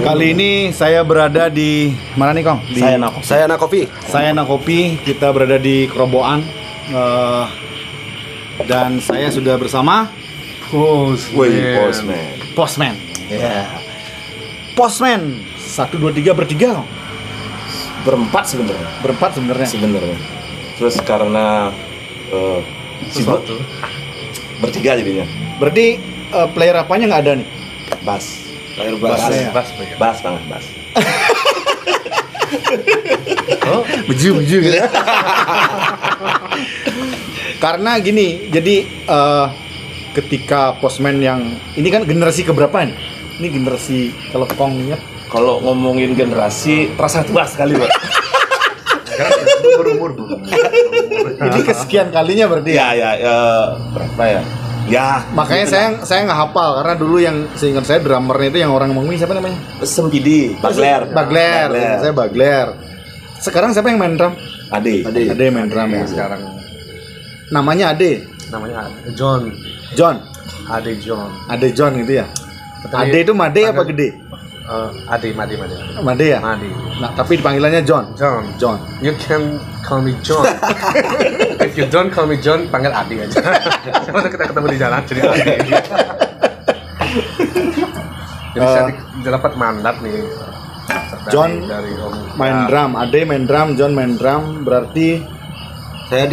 Kali ini saya berada di mana nih, Kong? Di Sayana Kopi. Sayana Kopi. Kita berada di Kerobokan. Dan saya sudah bersama Postman. Ya. Postman 1, 2, 3 bertiga, Kong. Berempat sebenarnya. Berempat sebenarnya. Terus karena sibuk bertiga jadinya. Berarti player apanya nggak ada nih? Bass. Bass banget. Beju gitu. Karena gini, jadi ketika Postman yang ini kan generasi keberapa nih? Ini generasi kalau Kong ingat? Kalau ngomongin generasi terasa tua sekali, Pak. Berumur. Ini kesekian kalinya berarti ya? Berapa ya? Ya, Makanya saya nggak hafal karena dulu yang seingat saya drummernya itu yang orang ngomongin siapa namanya? Sempidi, Bagler. Saya Bagler. Sekarang siapa yang main drum? Ade Main drum ya sekarang. Namanya Ade. Namanya John. Ade John gitu ya. Ade itu Made apa gede? Made. Made ya? Made. Nah, tapi dipanggilannya John. You can call me John. If you don't call me John, panggil Ade aja. Siapa kita ketemu di jalan jadi Ade. Jadi saya dapat mandat nih. John dari Om main drum, Ade main drum, John main drum, berarti Saya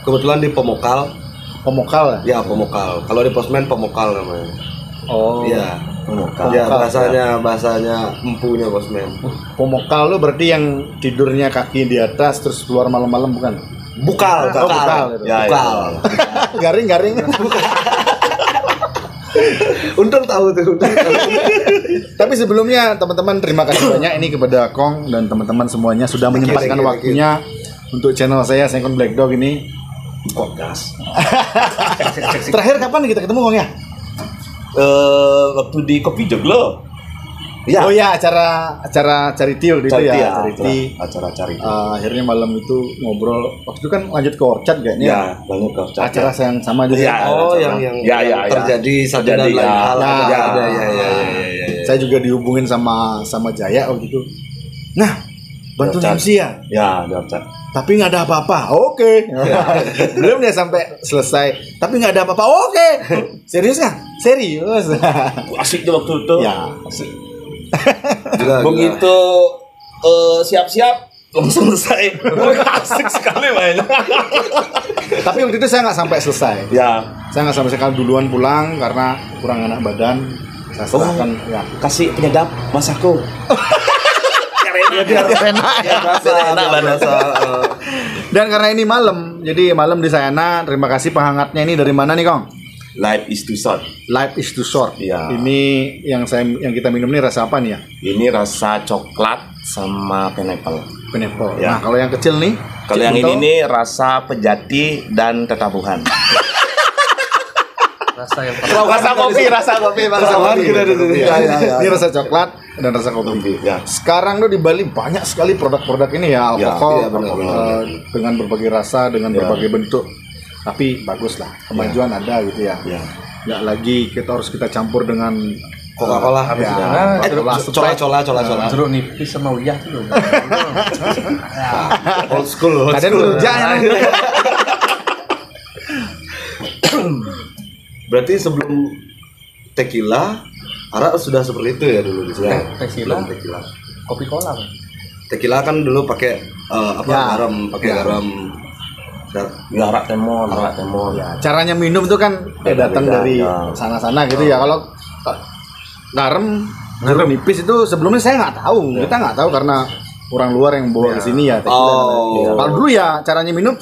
kebetulan di Pemokal. Pemokal ya? Ya, Pemokal. Kalau di Postman Pemokal namanya. Oh. Iya, Pemokal. Ya, bahasanya empunya Postman. Pemokal lo berarti yang tidurnya kaki di atas terus keluar malam-malam bukan? Bukal. Bukal. Bukal. Garing. Untung tahu tuh. Tapi sebelumnya teman-teman terima kasih banyak ini kepada Kong dan teman-teman semuanya sudah menyempatkan waktunya untuk channel saya Sengkon Black Dog ini. Podcast. Terakhir kapan kita ketemu, Kong ya? Waktu di Kopi Joglo. Ya. Oh ya, acara charity waktu itu ya, charity. Acara charity. Akhirnya malam itu ngobrol. Waktu itu kan lanjut ke Orchard kayaknya. Ya, lanjut ke Orchard. Acara yang sama juga. Ya, yang terjadi satu dan lain hal. Ya. Ya. Saya juga dihubungin sama Jaya waktu itu. Nah, bantu Orchard. MC ya. Ya, di Orchard. Tapi nggak ada apa-apa. Oke. Belum dia sampai selesai. Tapi nggak ada apa-apa. Oke. Serius nggak? Serius. Asik tuh waktu itu. Ya. Asik. Gila. Begitu siap-siap langsung selesai. Asik sekali mainnya. Tapi waktu itu saya nggak sampai selesai. Ya, Saya nggak sampai sekali duluan pulang karena kurang enak badan. Saya serahkan ya. kasih penyedap masaku. Biar enak. Dan karena ini malam, jadi malam di Sayana. Terima kasih penghangatnya ini dari mana nih, Kong? Life is too short. Life is too short. Iya. Ini yang kita minum ini rasa apa nih ya? Ini rasa coklat sama pineapple. Pineapple. Ya. Nah, kalau yang kecil nih? Kalau yang Cipto? ini nih rasa pejati dan tetabuhan. rasa yang Rasa kopi. Ya. Ini rasa coklat dan rasa kopi. Ya. Sekarang tuh di Bali banyak sekali produk-produk ini ya, alkohol iya, benar. dengan berbagai rasa, dengan berbagai bentuk. Tapi bagus lah, kemajuan ada gitu ya. Ya. Nggak lagi kita campur dengan Coca-Cola habis ya, cola. jeruk nipis sama uyah tuh. Old school. Kadang kerjanya. Berarti sebelum tequila, arak sudah seperti itu ya dulu di sini. Tequila? Sebelum tequila. Kopi kola. Tequila kan dulu pakai garam, garam. Ya, arak temon. Ya, caranya minum tuh kan datang Beda-beda, dari ya. sana-sana gitu ya. Kalau garam jeruk nipis itu sebelumnya saya nggak tahu. Kita nggak tahu karena orang luar yang bawa ke sini ya. Oh. Kalau dulu ya caranya minum.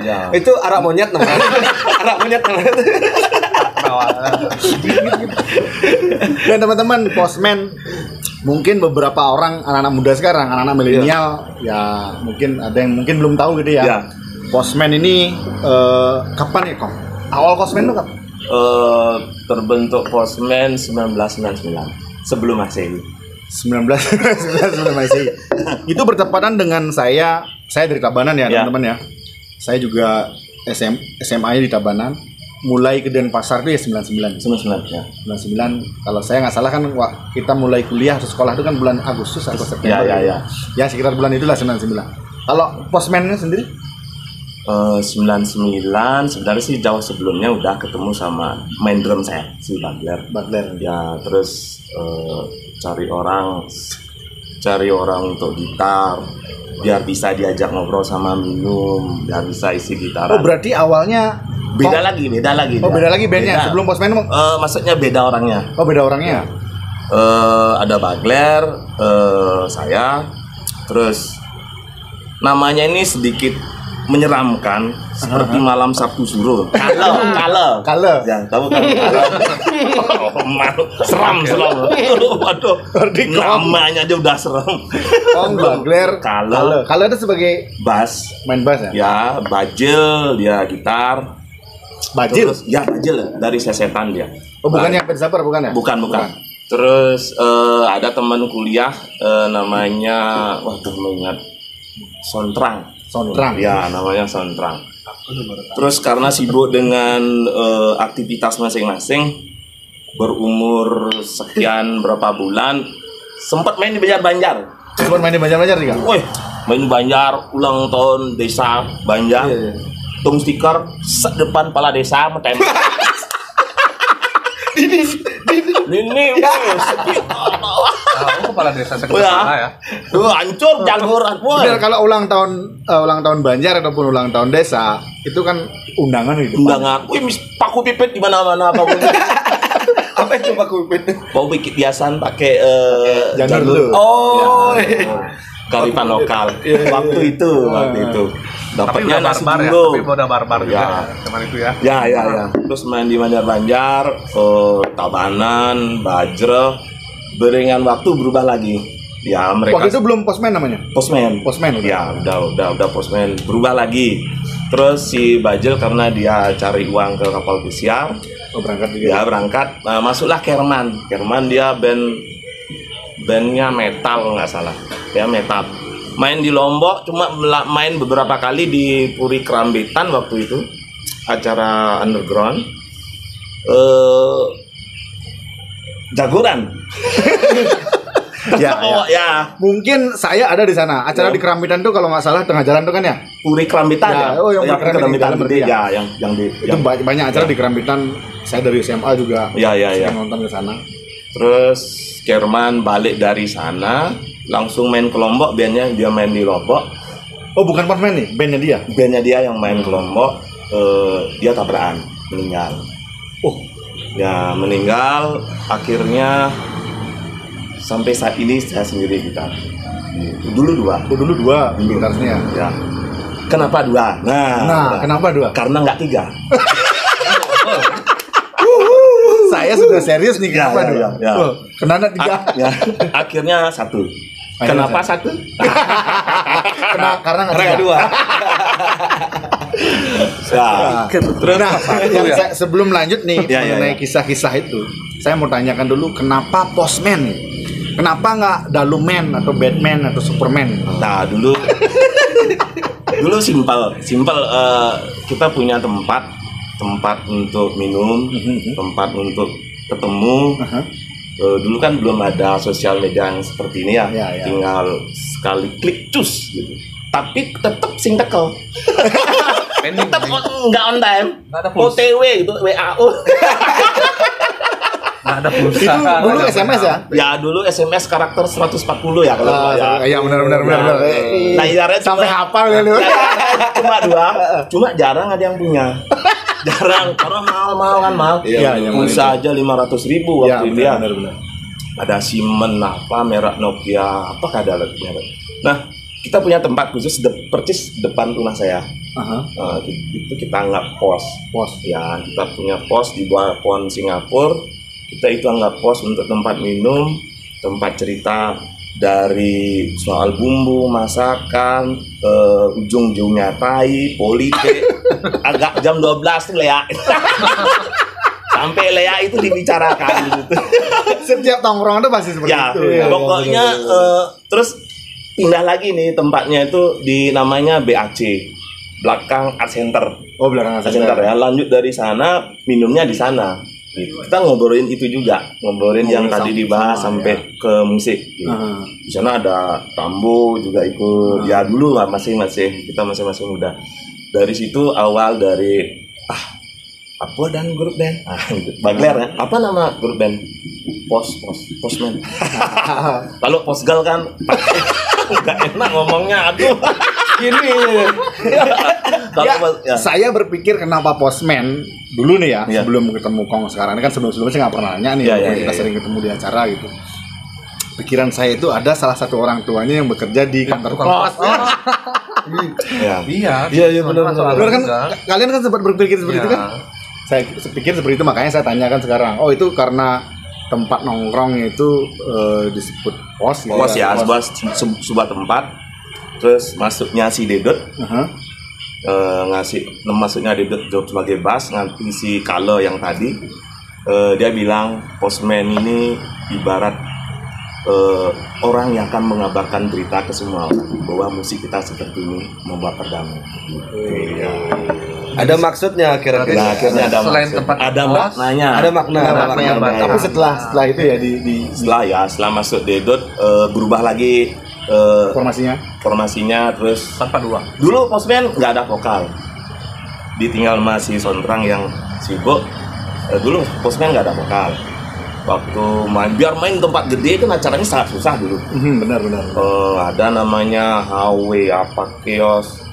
Ya. Itu arak monyet namanya. Dan teman-teman Postman, mungkin beberapa orang anak-anak muda sekarang, anak-anak milenial ya mungkin ada yang mungkin belum tahu gitu ya. Ya. Postman ini kapan ya, Kong? Awal Postman itu kapan? Terbentuk Postman 1999 sebelum Masehi. 19 Masehi. Itu bertepatan dengan saya dari Tabanan ya, teman-teman ya. Saya juga SMA di Tabanan. mulai ke Denpasar itu ya 99. 99 ya. 99 kalau saya nggak salah kan kita mulai kuliah atau sekolah itu kan bulan Agustus atau September. Ya. Ya sekitar bulan itulah 99. Kalau postman-nya sendiri? 99 sebenarnya sih jauh sebelumnya udah ketemu sama main drum saya si Bagler. Ya terus cari orang untuk gitar biar bisa diajak ngobrol sama minum, biar bisa isi gitar. Oh berarti awalnya beda lagi. Oh beda lagi bandnya sebelum postman. Maksudnya beda orangnya. Oh beda orangnya. Ada Bagler, saya, terus namanya ini sedikit menyeramkan seperti malam Sabtu Suro. Kale. Ya, tahu kan? Seram. Waduh. Namanya aja udah serem. Bagler. Kale itu sebagai bass, main bass ya? Ya, Bajil dia gitar. Bajil? Terus, ya Bajil dari Sesetan dia. Oh bukan yang Pensaper bukan ya? Bukan. Terus ada teman kuliah namanya Sontrang. Ya, namanya Sontrang. Terus karena sibuk dengan aktivitas masing-masing, berumur sekian berapa bulan, sempat main di Banjar. Sempat main di Banjar juga? Wih, main di Banjar, ulang tahun desa Banjar. Iya. Tung stiker depan pala desa metem. Ini kepala desa ya. Hancur jagoran. Benar kalau ulang tahun Banjar ataupun ulang tahun desa itu kan undangan gitu. Undangan. Wih, paku pipit di mana-mana paku. Apa itu paku pipit? Paku pipit biasan pakai janur. Oh. Kearifan lokal. Waktu itu. Dapatnya nasi dulu. Tapi udah barbar juga. Cuman itu ya. Ya. Terus main di Banjar, Tabanan, Bajre. Beringan waktu berubah lagi. Ya mereka. Waktu itu belum postman namanya. Postman. Ya udah postman. Berubah lagi. Terus si Bajel karena dia cari uang ke kapal pesiar. Oh berangkat juga. Ya berangkat. Nah, masuklah Kerman. Kerman dia bandnya metal nggak salah. Ya metal. Main di Lombok, cuma main beberapa kali di Puri Kerambitan waktu itu, acara underground. Jagoran. ya. Mungkin saya ada di sana. Acara di Kerambitan tuh kalau nggak salah tengah jalan tuh kan ya? Puri Kerambitan ya. Oh yang Kerambitan gede ya, yang di. Itu banyak acara di Kerambitan. Saya dari SMA juga. Ya. Nonton ke sana. Terus Kerman balik dari sana. Langsung main ke Lombok, bandnya dia main di Lombok. Oh bukan postman nih, bandnya dia yang main ke Lombok. Dia tabrakan, meninggal. Oh ya meninggal. Akhirnya sampai saat ini saya sendiri gitar. Dulu dua gitarnya ya. Kenapa dua? Nah kenapa dua? Karena nggak tiga. Saya sudah serius nih kenapa dua? Ya. Kenapa tiga? Akhirnya satu. Kenapa satu? Karena nggak dua. Sebelum lanjut nih mengenai kisah-kisah itu, saya mau tanyakan dulu kenapa postman? Kenapa nggak Daluman atau Batman atau Superman? Nah dulu simpel. Kita punya tempat untuk minum, tempat untuk ketemu. Dulu kan belum ada sosial media yang seperti ini ya. Tinggal sekali klik cus gitu. Tapi tetap sing tekel. Tetap nggak on time. OTW gitu, WAO. Nggak ada pulsa. Itu dulu SMS ya? Ya dulu SMS karakter 140 ya kalau ya benar. Layarnya sampai hafal ya lu. Cuma jarang ada yang punya. Jarang, karena mahal kan mahal. Pulsa aja 500.000 waktu itu ya. Benar. Ada Siemens apa merek Nokia apa kada lagi merek. Nah kita punya tempat khusus persis depan rumah saya. Itu kita anggap pos. Ya kita punya pos di bawah pohon Singapura. Kita itu anggap pos untuk tempat minum, tempat cerita dari soal bumbu, masakan, ujung-ujungnya tai, politik. Agak jam 12 tuh Lea. Sampai Lea itu dibicarakan gitu. Setiap tongkrong itu pasti seperti itu. Pokoknya terus pindah lagi nih tempatnya itu di namanya BAC, belakang Art Center. Oh, belakangan Sebentar ya, lanjut dari sana, minumnya di sana. Gitu. Kita ngobrolin itu juga, ngobrolin yang tadi dibahas sampai ke musik. Gitu. Di sana ada Tambo juga ikut. Ya dulu lah kita masing-masing muda. Dari situ awal dari apa dan grup band? Bagler ya. Apa nama grup band? Postman. Kalau Postgal kan nggak enak ngomongnya, aduh. Gini. Saya berpikir kenapa Postman dulu nih ya, sebelum ketemu Kong sekarang ini kan sebelumnya saya nggak pernah nanya nih, kita sering ketemu di acara gitu. Pikiran saya itu ada salah satu orang tuanya yang bekerja di kantor pos. Iya benar kan, kalian kan sempat berpikir seperti itu kan? Saya pikir seperti itu, makanya saya tanyakan sekarang. Oh, itu karena tempat nongkrong itu disebut pos gitu. Pos ya, sebuah tempat. Terus masuknya si Dedot. Masuknya Dedot job sebagai bass, nanti si Kalo yang tadi dia bilang Postman ini ibarat orang yang akan mengabarkan berita ke semua orang bahwa musik kita seperti ini membawa perdamaian. Ada maksudnya akhirnya ada selain maksud. tempat Ada pos, maknanya. Ada maknanya. Tapi setelah itu ya setelah masuk Dedot berubah lagi formasinya terus tanpa dua. Dulu Postman nggak ada vokal, ditinggal masih Sontrang yang sibuk. Dulu Postman nggak ada vokal. Waktu biar main tempat gede kan acaranya sangat susah dulu. Benar. Ada namanya HW apa Chaos.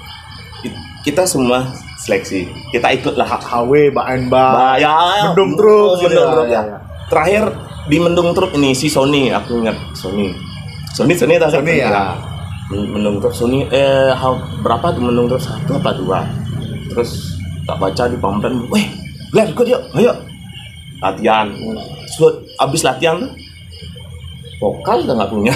Kita semua seleksi. Kita ikutlah HW, Baenba, Mendung Truk ya. Terakhir di Mendung Truk ini si Sony, aku ingat Sony ya. Mendung Truk Sony berapa tuh Mendung Truk 1 apa 2. Terus tak baca di pamflet, weh, Glenn ikut yuk, ayo latihan. Abis latihan tuh vokal udah nggak punya.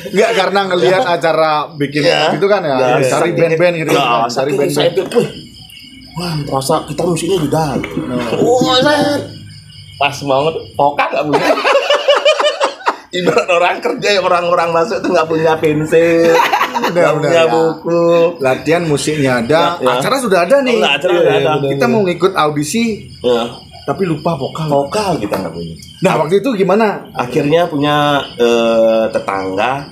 Enggak, karena ngelihat acara bikin gitu kan ya, cari band-band gitu. Cari band-band itu, wah, terasa kita musiknya juga. Pas banget, vokal nggak punya. Ibarat orang kerja, orang-orang masuk tuh nggak punya pensil, nggak punya buku. Latihan musiknya ada, acara sudah ada nih. Kita mau ngikut audisi, tapi lupa vokal kita nggak punya. Nah, waktu itu gimana? Akhirnya punya tetangga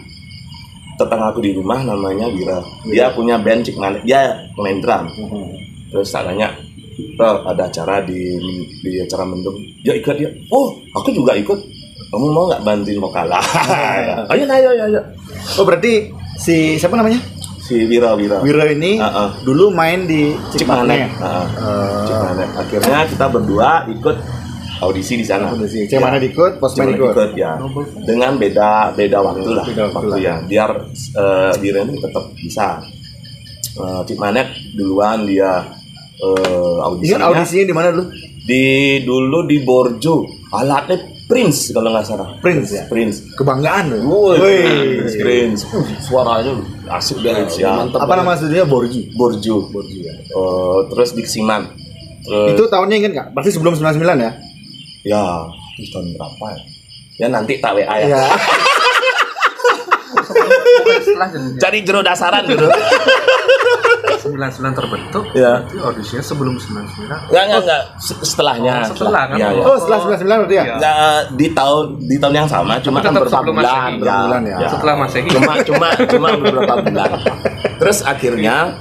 aku di rumah namanya Wira. Dia punya band Cik Manek, dia main drum. Terus saya tanya, ada acara di acara Mendung, ya ikut dia. Oh, aku juga ikut. Kamu mau nggak bantuin vokal? Ayo. Oh, berarti si siapa namanya? Si Wira ini dulu main di Cik Manek. Cik Manek. Akhirnya kita berdua ikut audisi di sana. Cik Manek ikut, Postman ikut ya. Dengan beda waktu lah. Waktu ya. Biar Wira ini tetap bisa. Cik Manek duluan dia audisinya. Audisinya di mana dulu? Dulu di Borjo. Alatnya Prince kalau nggak salah. Prince. Kebanggaan loh. Prince. Suaranya asik banget sih. Apa nama studionya? Borjo. Terus Diximan. Itu tahunnya ingat nggak? Pasti sebelum 99 ya? Ya, itu tahun berapa ya? Ya nanti tak WA ya. Cari jero dasaran gitu. 99 terbentuk, berarti audisinya sebelum 99. Enggak, setelahnya. Setelah kan? Ya. Oh, setelah 99 berarti ya? Enggak, di tahun yang sama, cuma kan beberapa bulan. Ya. Setelah Masehi. Cuma beberapa bulan. Terus akhirnya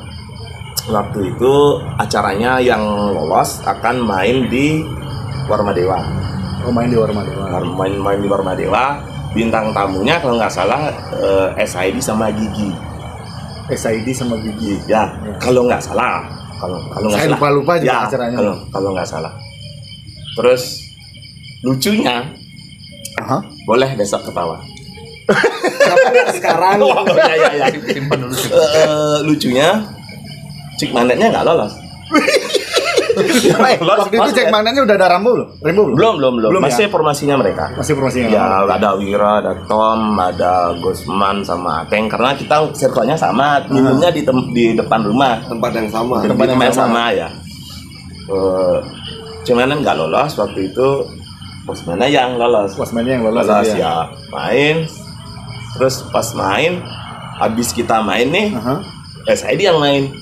waktu itu acaranya yang lolos akan main di Warmadewa. Oh, main di Warmadewa. Main di Warmadewa. Bintang tamunya kalau nggak salah SID sama Gigi. Ya. Kalau nggak salah. Kalau nggak salah. Saya lupa juga ya, acaranya. Kalau nggak salah. Terus lucunya, boleh besok ketawa. Sekarang. Ya. Simpan dulu. Lucunya, Cik Maneknya nggak lolos. Waktu itu Cik Maneknya udah ada Rambo belum? Belum. Masih formasinya mereka. Ya, ada Wira, ada Tom, ada Gusman sama Ateng. Karena kita circle-nya sama, minumnya di depan rumah, Tempat yang sama. tempat yang sama ya. Cik Manek nggak lolos waktu itu. Postman-nya yang lolos. Main. Terus pas main, habis kita main nih, saya yang main.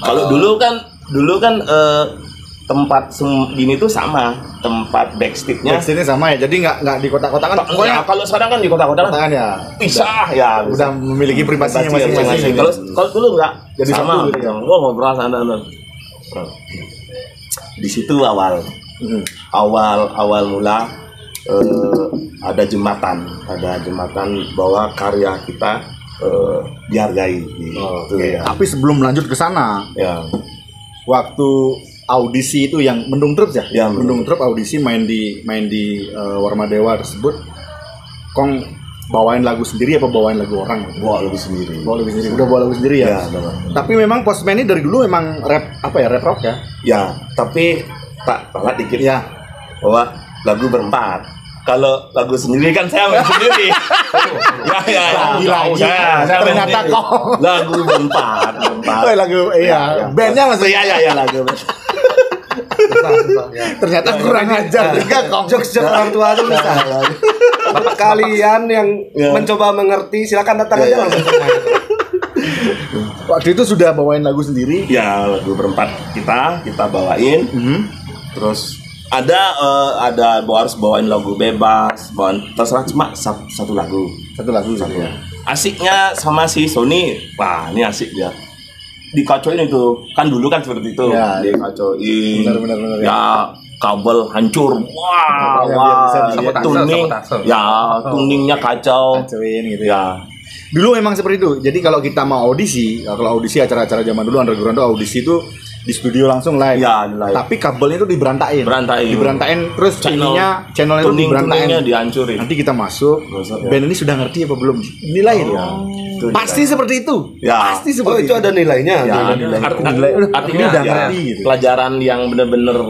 Kalau dulu kan tempat gini tuh sama, tempat backstage-nya sama ya, jadi nggak di kota-kota kan. Pokoknya kalau sekarang kan di kota-kota kan ya pisah ya, udah memiliki privasinya masing-masing. Kalau dulu nggak, jadi sama. Ngobrol sana. Di situ awal mula ada jembatan bahwa karya kita dihargai. Ya. Tapi sebelum lanjut ke sana, ya, waktu audisi itu yang Mendung Trup ya? Mendung Trup audisi main di Warma Dewa tersebut. Kong bawain lagu sendiri apa bawain lagu orang? Bawa lagu sendiri. Udah bawa lagu sendiri ya. Tapi memang Postman ini dari dulu memang rap rock ya? Ya, tapi tak banget dikit ya. Bahwa lagu berempat. Kalau lagu sendiri kan saya main sendiri. Ya. Ternyata kok lagu berempat. Lagu bandnya masih lagu. Ternyata kurang ajar juga kok. Jokes orang tua itu bisa. Bapak kalian yang mencoba mengerti silakan datang aja langsung main. Waktu itu sudah bawain lagu sendiri? Ya, lagu berempat kita bawain. Terus ada harus bawain lagu bebas, terserah, cuma satu lagu ya. Asiknya sama si Sony, wah ini asik dia. Dikacauin itu, kan dulu kan seperti itu, ya, dikacauin. Benar, ya. Kabel hancur, tuningnya kacauin gitu ya. Dulu memang seperti itu. Jadi kalau kita mau audisi, acara-acara zaman dulu underground itu audisi itu di studio langsung live. Ya, live. Tapi kabelnya itu diberantain terus channelnya itu diberantain, dihancurin. Nanti kita masuk, band ini sudah ngerti apa belum? Nilai ya. Pasti seperti itu. Ya. Pasti seperti itu. Ada nilainya. Ya, artinya udah ngerti gitu. Pelajaran yang benar-benar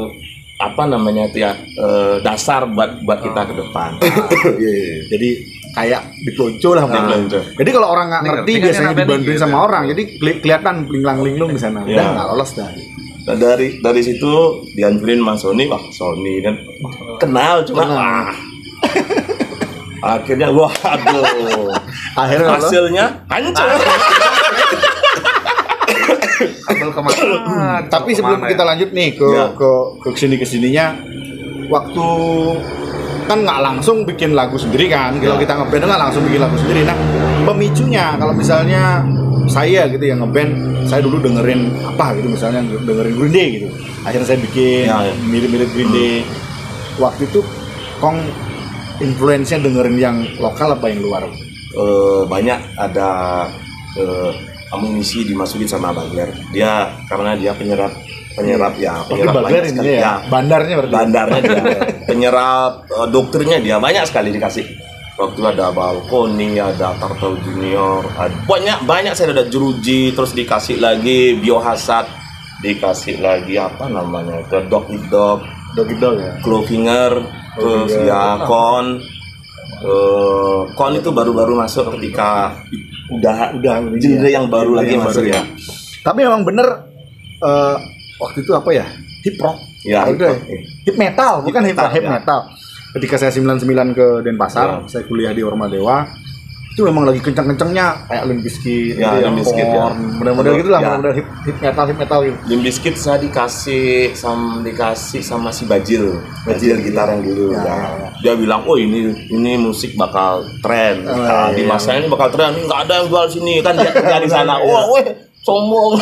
dasar buat kita ke depan. Jadi kayak dipelonco lah. Jadi kalau orang nggak ngerti biasanya dibantuin sama orang. Jadi kelihatan linglang-linglung di sana. Udah nggak lolos dah. Nah, dari situ dihancurin Mas Sony, Sony kan kenal cuma akhirnya hasilnya hancur. Tapi sebelum kita lanjut nih ke kesininya, waktu kan nggak langsung bikin lagu sendiri kan. Kalau kita ngeband nggak langsung bikin lagu sendiri. Nah, pemicunya kalau misalnya saya gitu yang ngeband, saya dulu dengerin apa gitu, misalnya dengerin Green Day gitu. Akhirnya saya bikin mirip-mirip Green Day. Waktu itu Kong influence-nya dengerin yang lokal apa yang luar? Banyak ada amunisi dimasukin sama Bagler. Karena dia penyerap Bagler ini ya. Bandarnya dia. Penyerap doktrinnya dia banyak sekali dikasih. Waktu ada Balkoni, ada Turtle Junior, banyak saya ada Jeruji, terus dikasih lagi Biohazard, dikasih lagi apa namanya itu Dog ya. Clawfinger, terus ya Kon itu baru masuk ketika udah genre yang baru lagi masuk ya. Tapi memang bener waktu itu apa ya? Hip rock. Ya, hip metal, bukan hip metal. Ketika saya 99 ke Denpasar, saya kuliah di Warma Dewa. Itu memang lagi kencang-kencangnya kayak Limp Bizkit, model-model gitulah, model hip metal gitu. Limp Bizkit saya dikasih sama si Bajil gitar yang dulu. Dia bilang, "Oh, ini musik bakal tren. Di masa ini bakal tren. Enggak ada yang jual sini." Kan dia kerja di sana. Sombong.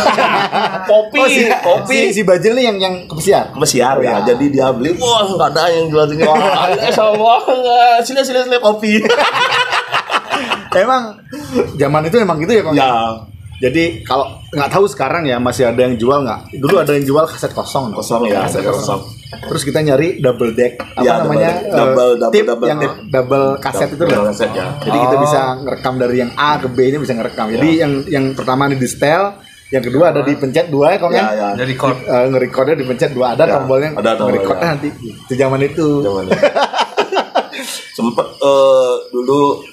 kopi. Si Bajil nih yang kepesiar ya. Jadi dia beli, nggak ada yang jual sini. Sini kopi. Emang zaman itu emang gitu ya Kong? Ya. Jadi kalau nggak tahu sekarang ya masih ada yang jual nggak? Dulu ada yang jual kaset kosong ya. Terus kita nyari double deck double kaset itu loh. Ya. Jadi kita bisa ngerekam dari yang A ke B nya bisa ngerekam. Jadi yang pertama di setel, yang kedua ada dipencet 2 ya Kong ya. Jadi ngerecordnya dipencet 2 ada tombolnya. Ngerecordnya nanti. Itu zaman itu. Sempet dulu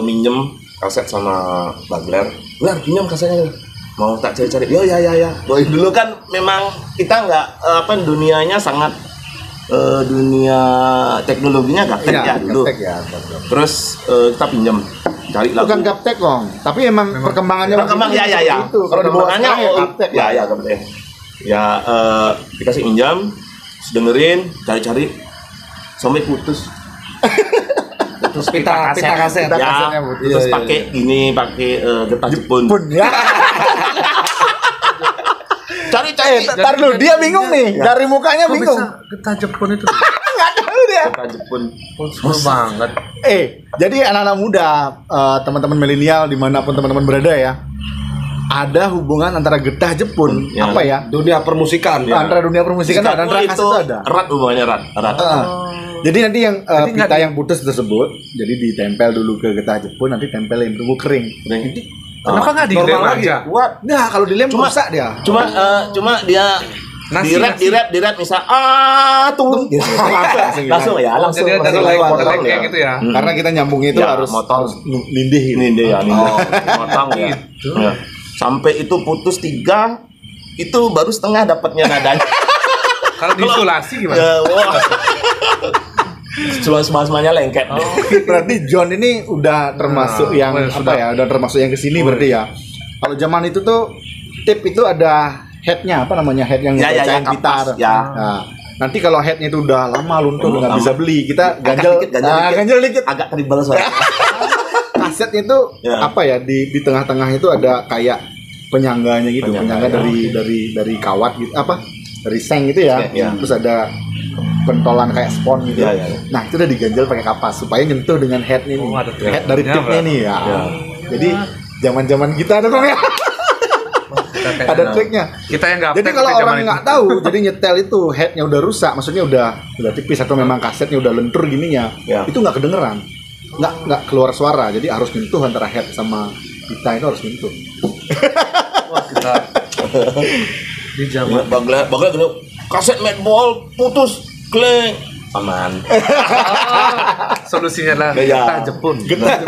minjem kaset sama Bagler. Pinjam kasetnya. Mau tak cari-cari. Ya. Dulu kan memang kita nggak dunianya sangat dunia teknologinya gaptek ya dulu. Terus kita pinjam cari lagu. Bukan gaptek Kong, tapi emang perkembangannya ya. Itu kalau dibawakannya gaptek. Ya gaptek. Ya dikasih minjam, dengerin, cari-cari sampai putus. Terus pita kaset. Ya, terus pakai getah Jepun. Ya. Cari. Ntar lu, dia bingung nih. Dari mukanya bingung. Getah Jepun itu. Nggak tahu dia. Getah Jepun. Old banget. Jadi anak-anak muda, teman-teman milenial dimanapun teman-teman berada ya, ada hubungan antara getah Jepun, apa ya? Dunia permusikan. Antara dunia permusikan dan antara kaset itu ada. Erat hubungannya erat. Jadi nanti yang pita yang putus tersebut, jadi ditempel dulu ke getah Jepun, nanti tempel yang tunggu kering. Kenapa nggak dilem aja? Nah, kalau dilem rusak dia. Cuma dia di rap misal tunggu langsung jadi ada like kayak gitu ya. Karena kita nyambungnya itu harus nindih ya motong gitu. Ya. Sampai itu putus 3 itu baru setengah dapatnya nadanya. Kalau diisolasi gimana? Semuanya lengket. Berarti John ini udah termasuk yang udah termasuk yang kesini berarti ya. Kalau zaman itu tuh tip itu ada headnya, head yang pecahin gitar. Nah, nanti kalau headnya itu udah lama luntur nggak bisa beli, kita ganjel dikit. Agak tribal soalnya. Kasetnya itu di tengah-tengah itu ada kayak penyangganya gitu, penyangga dari kawat gitu, dari seng gitu ya. Terus ada pentolan kayak spon gitu. Nah, itu udah diganjel pakai kapas supaya nyentuh dengan head ini. Head dari tipnya nih ya. Jadi zaman-zaman kita ada kok ya. Ada triknya. Kita yang nggak. Jadi kalau orang nggak tahu, jadi nyetel itu headnya udah rusak, maksudnya udah tipis atau memang kasetnya udah lentur gininya, itu nggak kedengeran, nggak keluar suara. Jadi harus nyentuh antara head sama pita itu harus nyentuh. Wah, kita di zaman bagel kaset Madball putus kleng aman. Solusinya lah getah Jepun. Benar.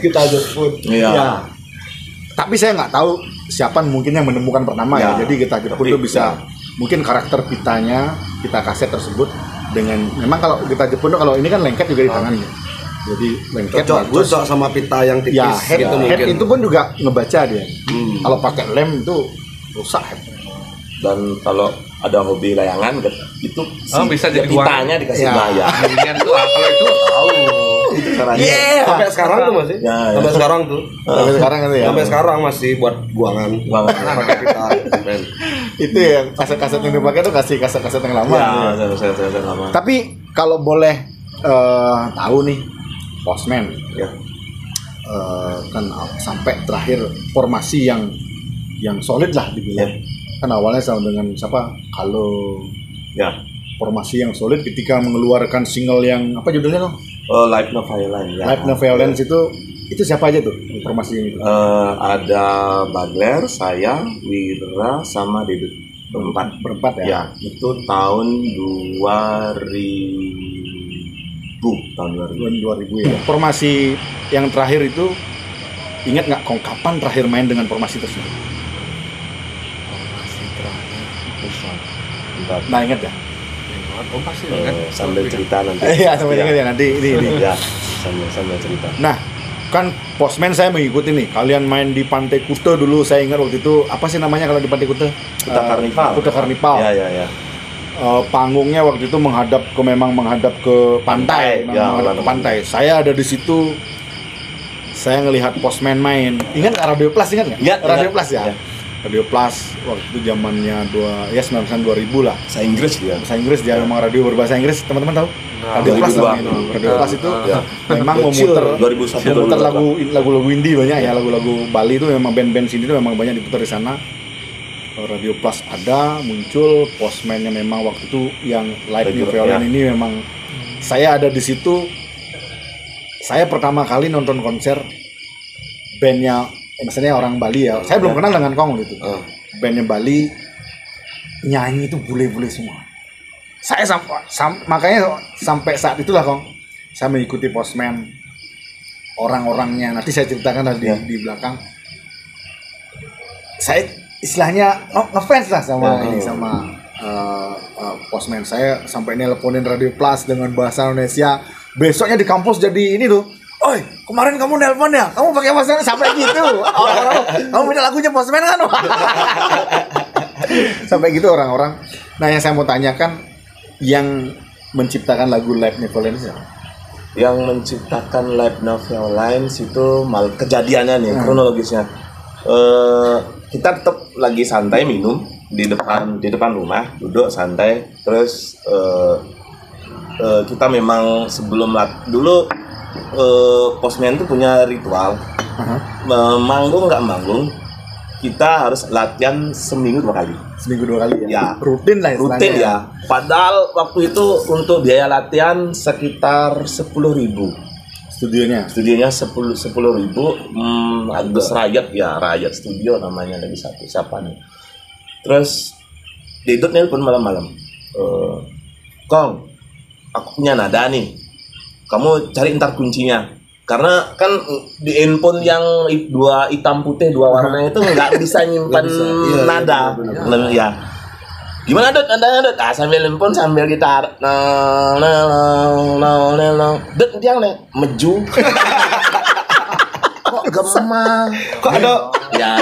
Getah Jepun. Iya. Tapi saya nggak tahu siapa mungkin yang menemukan pertama ya. Jadi getah Jepun itu bisa mungkin karakter pitanya, pita kaset tersebut dengan memang kalau getah Jepun kalau ini kan lengket juga di tangannya. Jadi lengket bagus. Cocok sama pita yang tipis. Ya, head itu pun juga ngebaca dia. Kalau pakai lem itu rusak head. Dan kalau ada hobi layangan itu bisa jadi pitanya dikasih layang. Kemudian tuh kalau itu tahu itu caranya. Sampai sekarang tuh masih. Sampai sekarang tuh. Sampai sekarang masih buat buangan. Pakai pita. Itu yang kaset-kaset yang dipakai tuh kasih kaset-kaset yang lama. Kaset lama. Tapi kalau boleh tahu nih Postman kan sampai terakhir formasi yang solid lah dibilang. Kan awalnya sama dengan kalau formasi yang solid ketika mengeluarkan single yang apa judulnya tuh? Live No Violence. Live No Violence itu siapa aja tuh formasi yang itu? Ada Bagler, saya, Wira, sama Dedut. Berempat ya? Ya, itu tahun 2000 ya. Formasi yang terakhir itu ingat nggak kapan terakhir main dengan formasi tersebut? Nah ingat ya? Pasti ingat. Sambil cerita nanti. Iya sambil ingat ya nanti ini. Ya sambil cerita. Nah kan Postman saya mengikuti nih. Kalian main di Pantai Kuta dulu, saya ingat waktu itu apa sih namanya kalau di Pantai Kuta? Kuta Karnival. Ya. Panggungnya waktu itu menghadap ke pantai. Menghadap ke pantai. Saya ada di situ. Saya ngelihat Postman main. Ingat Radio Plus ingat nggak? Radio Plus ya. Radio Plus waktu itu zamannya 2000 lah. Bahasa Inggris dia memang radio berbahasa Inggris, teman-teman tahu? Radio Plus Radio Plus itu memang memutar lagu-lagu indie banyak ya, lagu-lagu Bali itu memang band-band sini itu memang banyak diputar di sana. Radio Plus ada muncul Postman yang memang waktu itu yang Live No Violence ini memang saya ada di situ. Saya pertama kali nonton konser bandnya misalnya orang Bali ya, saya belum kenal dengan Kong gitu. Bandnya Bali nyanyi itu bule-bule semua. Saya makanya sampai saat itulah Kong, saya mengikuti Postman. Orang-orangnya nanti saya ceritakan di belakang. Saya istilahnya ngefans lah sama Postman. Saya sampai nelponin Radio Plus dengan bahasa Indonesia. Besoknya di kampus jadi ini tuh oi kemarin kamu nelpon ya, kamu pakai Postman sampai gitu. Orang-orang, kamu punya lagunya Postman kan? Sampai gitu orang-orang. Nah yang saya mau tanyakan, yang menciptakan lagu Live Neverland siapa? Yang menciptakan Live Neverland itu kejadiannya nih, kronologisnya. Kita tetap lagi santai minum di depan rumah, duduk santai. Terus kita memang sebelum dulu Postman tuh punya ritual. Manggung nggak manggung, kita harus latihan seminggu 2 kali. Seminggu 2 kali ya? Ya. Rutin lah istilahnya. Rutin ya. Padahal waktu itu untuk biaya latihan sekitar 10.000. Studionya 10.000. Agus Rayat ya, Rayat Studio namanya lagi satu. Siapa nih? Terus Dedot nelpon malam-malam. Kong, aku punya nada nih. Kamu cari ntar kuncinya. Karena kan di handphone yang 2 hitam putih 2 warna itu nggak bisa nyimpan nada. Ya. Gimana Dot? Nadanya Dot? Sambil handphone sambil gitar. Dot dia nih meju. Kok gemah? Kok ada? Ya.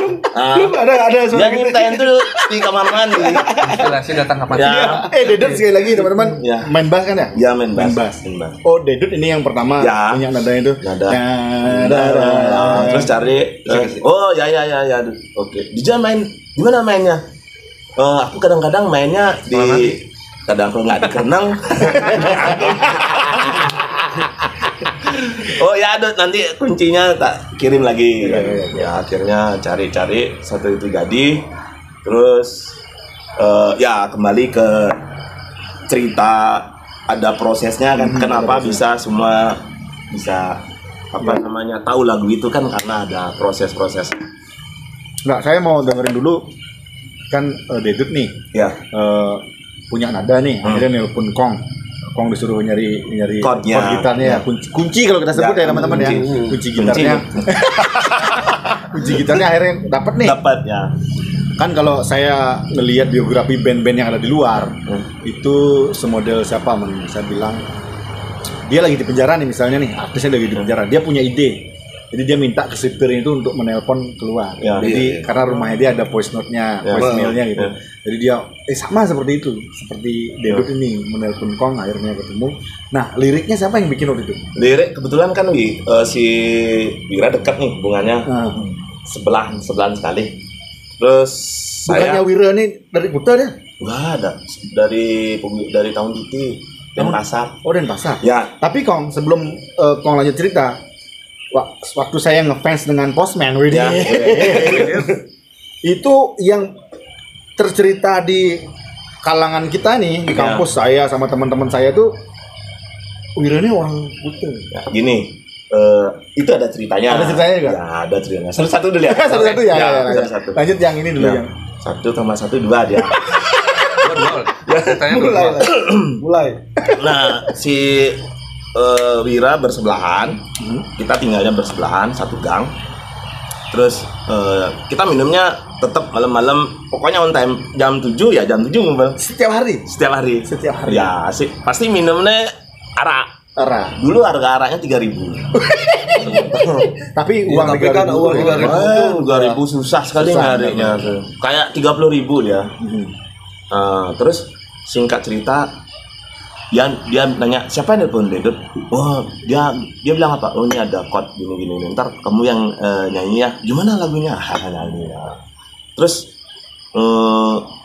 Belum ada yang mintain tuh di kamar mandi. Inspirasi datang kapan? Ya. Dedot sekali lagi teman-teman. Ya. Main bass kan ya? Ya main bass. Oh Dedot ini yang pertama punya nadanya itu. Nada. Terus cari. Oh ya. Oke. Dia main gimana mainnya? Aku kadang-kadang mainnya kadang kalau nggak dikenang. Oh ya, nanti kuncinya tak kirim lagi. Ya akhirnya cari satu itu jadi. Terus ya kembali ke cerita, ada prosesnya kan. Kenapa bisa semua bisa tahu lagu itu kan karena ada proses-proses. Nggak, saya mau dengerin dulu kan Dedot nih. Ya. Punya nada nih, akhirnya nelpon Kong disuruh nyari chord gitarnya, kunci kalau kita sebut ya teman-teman ya, kunci gitarnya. Kunci gitarnya akhirnya dapat ya. Kan kalau saya ngelihat biografi band-band yang ada di luar, itu semodel siapa saya bilang dia lagi di penjara nih misalnya nih, artisnya lagi di penjara, dia punya ide. Jadi dia minta ke sipirnya itu untuk menelpon keluar. Jadi karena rumahnya dia ada voice note-nya, voicemail-nya gitu. Jadi dia sama seperti itu, seperti Dedot ini menelpon Kong akhirnya ketemu. Nah, liriknya siapa yang bikin waktu itu? Lirik kebetulan kan si Wira dekat nih hubungannya. Sebelahan sekali. Terus bukannya Wira ini dari Kuta dia? Enggak ada. Dari tahun itu Denpasar. Oh, Denpasar. Ya. Tapi Kong, sebelum Kong lanjut cerita, waktu saya ngefans dengan Postman, itu yang tercerita di kalangan kita nih di kampus saya sama teman-teman saya tuh, Wira ini orang Kuta. Ya, gini, itu ada ceritanya. Ada ceritanya juga? Ya, ada ceritanya. Satu dulu ya. Satu ya. Satu. Lanjut yang ini dulu yang 1 tambah 1 2 dia. Mulai. Nah, si Wira bersebelahan, kita tinggalnya bersebelahan satu gang. Terus kita minumnya tetap malam-malam, pokoknya on time jam 7 ngumpul. Setiap hari. Ya, pasti minumnya arak. Dulu harga araknya 3.000. Tapi uang 3.000 susah sekali nyarinya. Kayak 30.000 dia. Terus singkat cerita, dia nanya siapa yang nelpon Dedot. Oh dia bilang apa? Oh ini ada chord gini. Ntar kamu yang nyanyi ya. Gimana lagunya? Nyanyi ya. Terus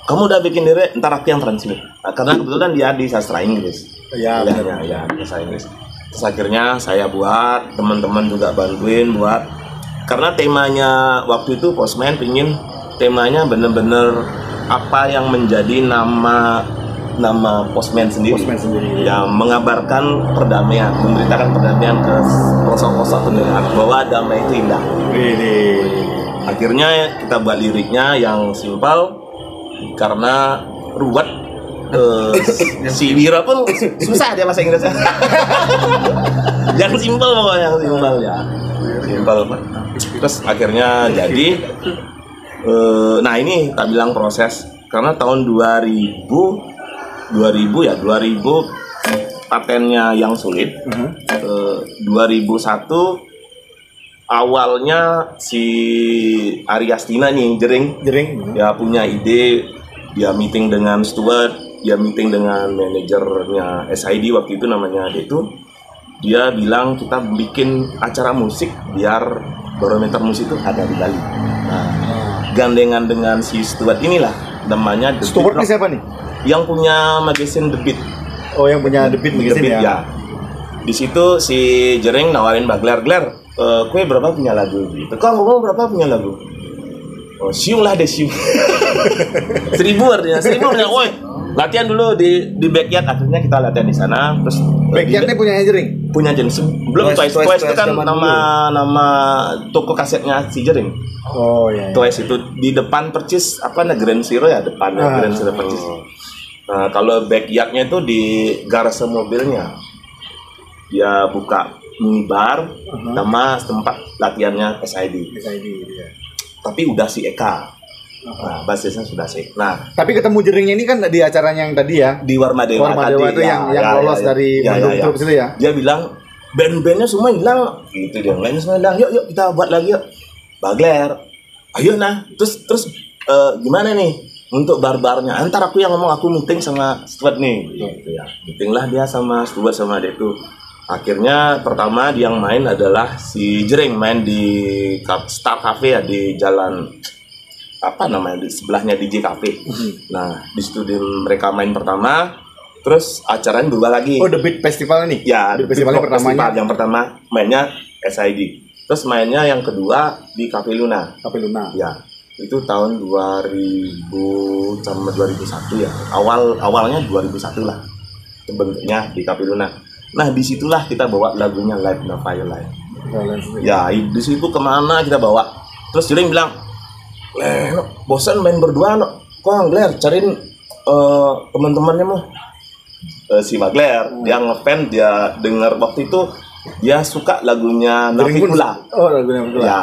kamu udah bikin lirik, ntar aku yang translate. Karena kebetulan dia di sastra Inggris. Ya sastra Inggris. Terus akhirnya saya buat, teman-teman juga bantuin buat. Karena temanya waktu itu Postman pingin temanya bener-bener apa yang menjadi nama Postman sendiri. Ya, mengabarkan perdamaian, memberitakan perdamaian ke pelosok-pelosok pendengar bahwa damai itu indah. Akhirnya kita buat liriknya yang simpel karena ruwet. Si Wira pun susah dia bahasa Inggrisnya. Yang simpel pokoknya, yang simpel ya. Simpel. Terus akhirnya jadi. Nah ini tak bilang proses karena tahun 2000 patennya yang sulit. 2001 awalnya si Ariastina nih Jering ya punya ide, dia meeting dengan steward, dia meeting dengan manajernya SID waktu itu namanya dia bilang kita bikin acara musik biar barometer musik itu ada di Bali. Nah, gandengan dengan si steward inilah namanya Steward ini siapa nih? Yang punya magazine The Beat. Oh, yang punya The Beat magazine ya. Di situ si Jering nawarin Gler, kue berapa punya lagu gitu. Kau ngomong berapa punya lagu? Oh, siung lah deh siung. 1.000 artinya. 1.000 punya, woi. Latihan dulu di backyard, akhirnya kita latihan di sana. Terus backyardnya punya Jering? Punya Jering. Belum Twice itu kan nama toko kasetnya si Jering. Oh iya. Twice itu di depan percis Grand Zero ya, depannya Grand Zero percis. Nah, kalau backyardnya itu di garasi mobilnya. Dia buka minibar sama tempat latihannya SID ya. Tapi udah si Eka. Nah, basisnya sudah sih. Nah, tapi ketemu Jeringnya ini kan di acaranya yang tadi ya. Di Warmadewa itu yang lolos dari grup itu ya. Dia bilang band-bandnya semua hilang gitu, dia lain semua hilang. Yuk kita buat lagi yuk. Bagler. Ayo nah. Terus gimana nih untuk bar-barnya? Antar aku yang ngomong, aku meeting sama Stuart nih gitu ya. Meeting lah dia sama Stuart sama dia tuh. Akhirnya pertama yang main adalah si Jering, main di Star Cafe ya, di jalan apa namanya, di sebelahnya DJ Cafe. Nah di situ mereka main pertama, terus acaranya berubah lagi. Oh, The Beat Festival ini? Ya, The Beat Festival pertamanya. Yang pertama mainnya SID, terus mainnya yang kedua di Cafe Luna. Ya, itu tahun 2000 sama 2001 ya. Awalnya 2001 lah bentuknya di Cafe Luna. Nah disitulah kita bawa lagunya Live No Fire Live. Ya di situ kemana kita bawa. Terus Jering bilang, bosan main berdua no. Kok Gler cariin teman-temannya mau. Si Bagler dia ngefans, dia denger waktu itu dia suka lagunya Navikula. Oh, lagunya Navikula. Ya.